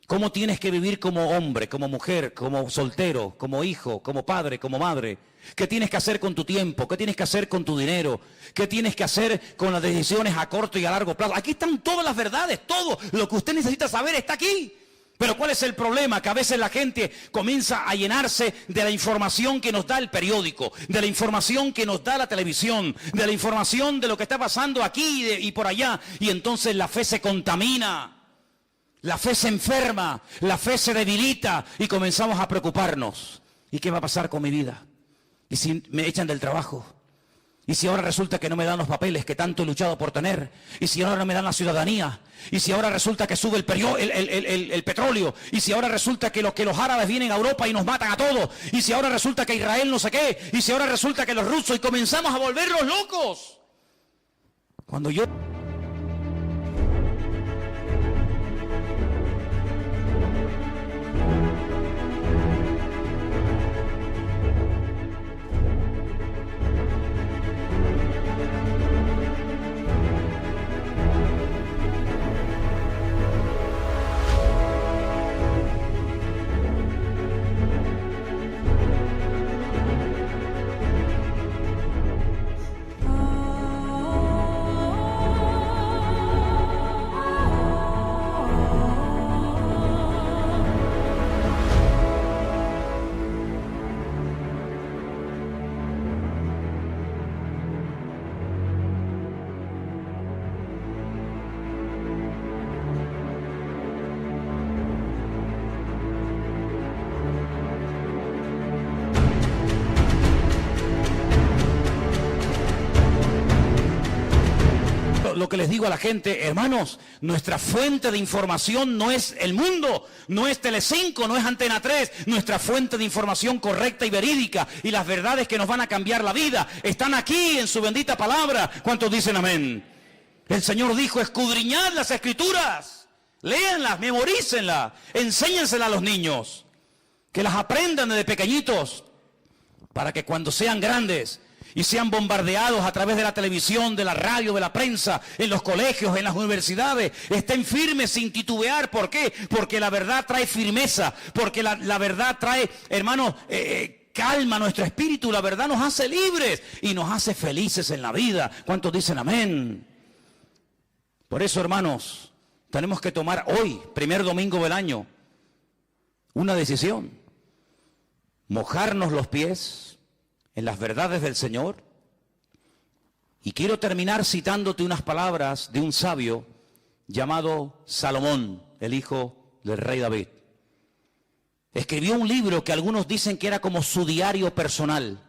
Cómo tienes que vivir como hombre, como mujer, como soltero, como hijo, como padre, como madre. ¿Qué tienes que hacer con tu tiempo? ¿Qué tienes que hacer con tu dinero? ¿Qué tienes que hacer con las decisiones a corto y a largo plazo? Aquí están todas las verdades. Todo lo que usted necesita saber está aquí. Pero ¿cuál es el problema? Que a veces la gente comienza a llenarse de la información que nos da el periódico, de la información que nos da la televisión, de la información de lo que está pasando aquí y por allá. Y entonces la fe se contamina, la fe se enferma, la fe se debilita y comenzamos a preocuparnos. ¿Y qué va a pasar con mi vida? ¿Y si me echan del trabajo? ¿Y si ahora resulta que no me dan los papeles que tanto he luchado por tener? ¿Y si ahora no me dan la ciudadanía? ¿Y si ahora resulta que sube el petróleo? ¿Y si ahora resulta que los árabes vienen a Europa y nos matan a todos? ¿Y si ahora resulta que Israel no sé qué? ¿Y si ahora resulta que los rusos? Y comenzamos a volvernos locos. Cuando yo... Lo que les digo a la gente, hermanos, nuestra fuente de información no es el mundo, no es Telecinco, no es Antena 3, nuestra fuente de información correcta y verídica y las verdades que nos van a cambiar la vida están aquí en su bendita palabra. ¿Cuántos dicen amén? El Señor dijo, escudriñad las Escrituras, léanlas, memorícenlas, enséñenselas a los niños, que las aprendan desde pequeñitos, para que cuando sean grandes y sean bombardeados a través de la televisión, de la radio, de la prensa, en los colegios, en las universidades, estén firmes sin titubear. ¿Por qué? Porque la verdad trae firmeza, porque la verdad trae, hermanos, calma a nuestro espíritu. La verdad nos hace libres y nos hace felices en la vida. ¿Cuántos dicen amén? Por eso, hermanos, tenemos que tomar hoy, primer domingo del año, una decisión. Mojarnos los pies en las verdades del Señor. Y quiero terminar citándote unas palabras de un sabio llamado Salomón, el hijo del rey David. Escribió un libro que algunos dicen que era como su diario personal.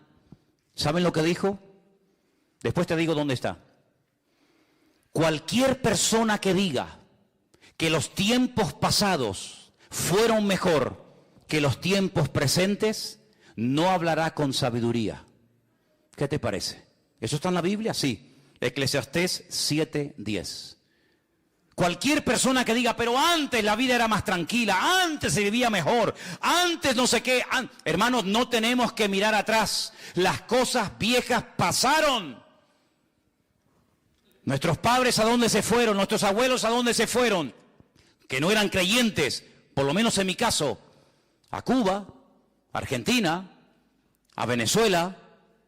¿Saben lo que dijo? Después te digo dónde está. Cualquier persona que diga que los tiempos pasados fueron mejor que los tiempos presentes, no hablará con sabiduría. ¿Qué te parece? ¿Eso está en la Biblia? Sí. Eclesiastés 7:10. Cualquier persona que diga, pero antes la vida era más tranquila, antes se vivía mejor, antes no sé qué. Hermanos, no tenemos que mirar atrás. Las cosas viejas pasaron. Nuestros padres, ¿a dónde se fueron? Nuestros abuelos, ¿a dónde se fueron? Que no eran creyentes, por lo menos en mi caso, a Cuba, Argentina, a Venezuela,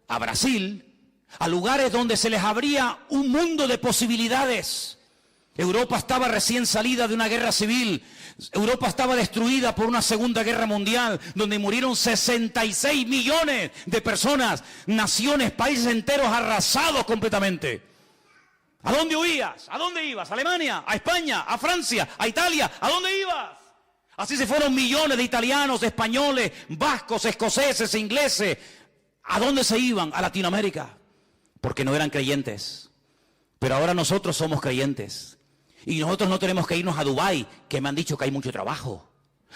a Brasil, a lugares donde se les abría un mundo de posibilidades. Europa estaba recién salida de una guerra civil. Europa estaba destruida por una segunda guerra mundial, donde murieron 66 millones de personas, naciones, países enteros arrasados completamente. ¿A dónde huías? ¿A dónde ibas? ¿A Alemania? ¿A España? ¿A Francia? ¿A Italia? ¿A dónde ibas? Así se fueron millones de italianos, españoles, vascos, escoceses, ingleses. ¿A dónde se iban? A Latinoamérica. Porque no eran creyentes. Pero ahora nosotros somos creyentes. Y nosotros no tenemos que irnos a Dubái, que me han dicho que hay mucho trabajo.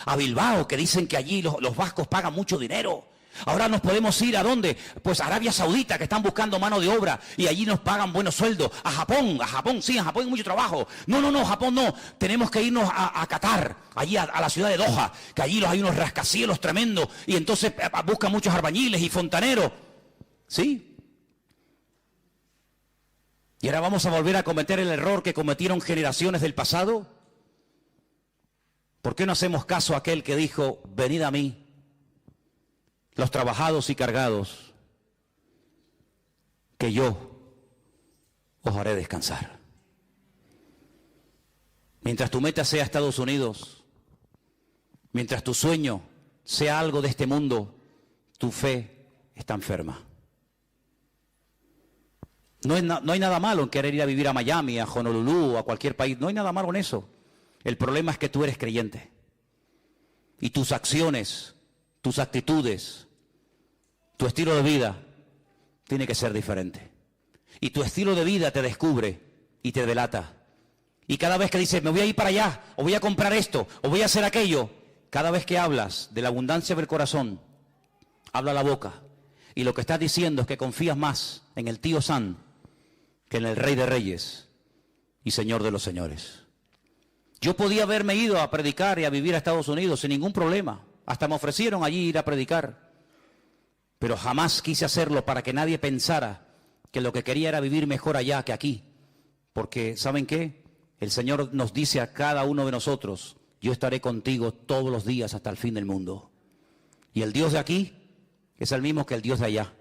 A Bilbao, que dicen que allí los vascos pagan mucho dinero. Ahora nos podemos ir ¿a dónde? Pues a Arabia Saudita, que están buscando mano de obra y allí nos pagan buenos sueldos. A Japón, sí, en Japón hay mucho trabajo. No, Japón no. Tenemos que irnos a Qatar, allí a la ciudad de Doha, que allí hay unos rascacielos tremendos y entonces buscan muchos albañiles y fontaneros. ¿Sí? ¿Y ahora vamos a volver a cometer el error que cometieron generaciones del pasado? ¿Por qué no hacemos caso a aquel que dijo, venid a mí, los trabajados y cargados, que yo os haré descansar? Mientras tu meta sea Estados Unidos, mientras tu sueño sea algo de este mundo, tu fe está enferma. No hay nada malo en querer ir a vivir a Miami, a Honolulu o a cualquier país. No hay nada malo en eso. El problema es que tú eres creyente. Y tus acciones, tus actitudes, tu estilo de vida tiene que ser diferente. Y tu estilo de vida te descubre y te delata. Y cada vez que dices, me voy a ir para allá, o voy a comprar esto, o voy a hacer aquello, cada vez que hablas de la abundancia del corazón, habla la boca. Y lo que estás diciendo es que confías más en el tío Sam que en el Rey de Reyes y Señor de los Señores. Yo podía haberme ido a predicar y a vivir a Estados Unidos sin ningún problema. Hasta me ofrecieron allí ir a predicar. Pero jamás quise hacerlo para que nadie pensara que lo que quería era vivir mejor allá que aquí. Porque, ¿saben qué? El Señor nos dice a cada uno de nosotros, yo estaré contigo todos los días hasta el fin del mundo. Y el Dios de aquí es el mismo que el Dios de allá.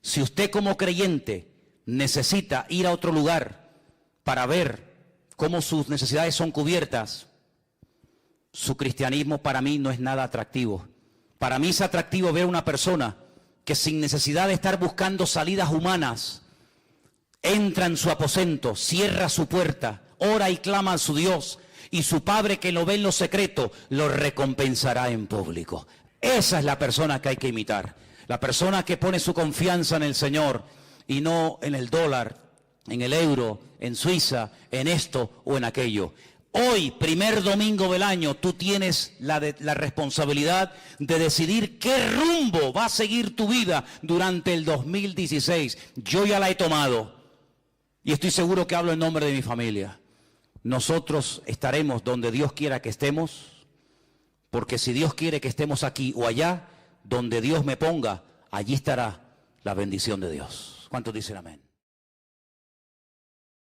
Si usted como creyente necesita ir a otro lugar para ver cómo sus necesidades son cubiertas, su cristianismo para mí no es nada atractivo. Para mí es atractivo ver a una persona que sin necesidad de estar buscando salidas humanas, entra en su aposento, cierra su puerta, ora y clama a su Dios, y su Padre que lo ve en lo secreto, lo recompensará en público. Esa es la persona que hay que imitar. La persona que pone su confianza en el Señor y no en el dólar, en el euro, en Suiza, en esto o en aquello. Hoy, primer domingo del año, tú tienes la responsabilidad de decidir qué rumbo va a seguir tu vida durante el 2016. Yo ya la he tomado y estoy seguro que hablo en nombre de mi familia. Nosotros estaremos donde Dios quiera que estemos, porque si Dios quiere que estemos aquí o allá, donde Dios me ponga, allí estará la bendición de Dios. ¿Cuántos dicen amén?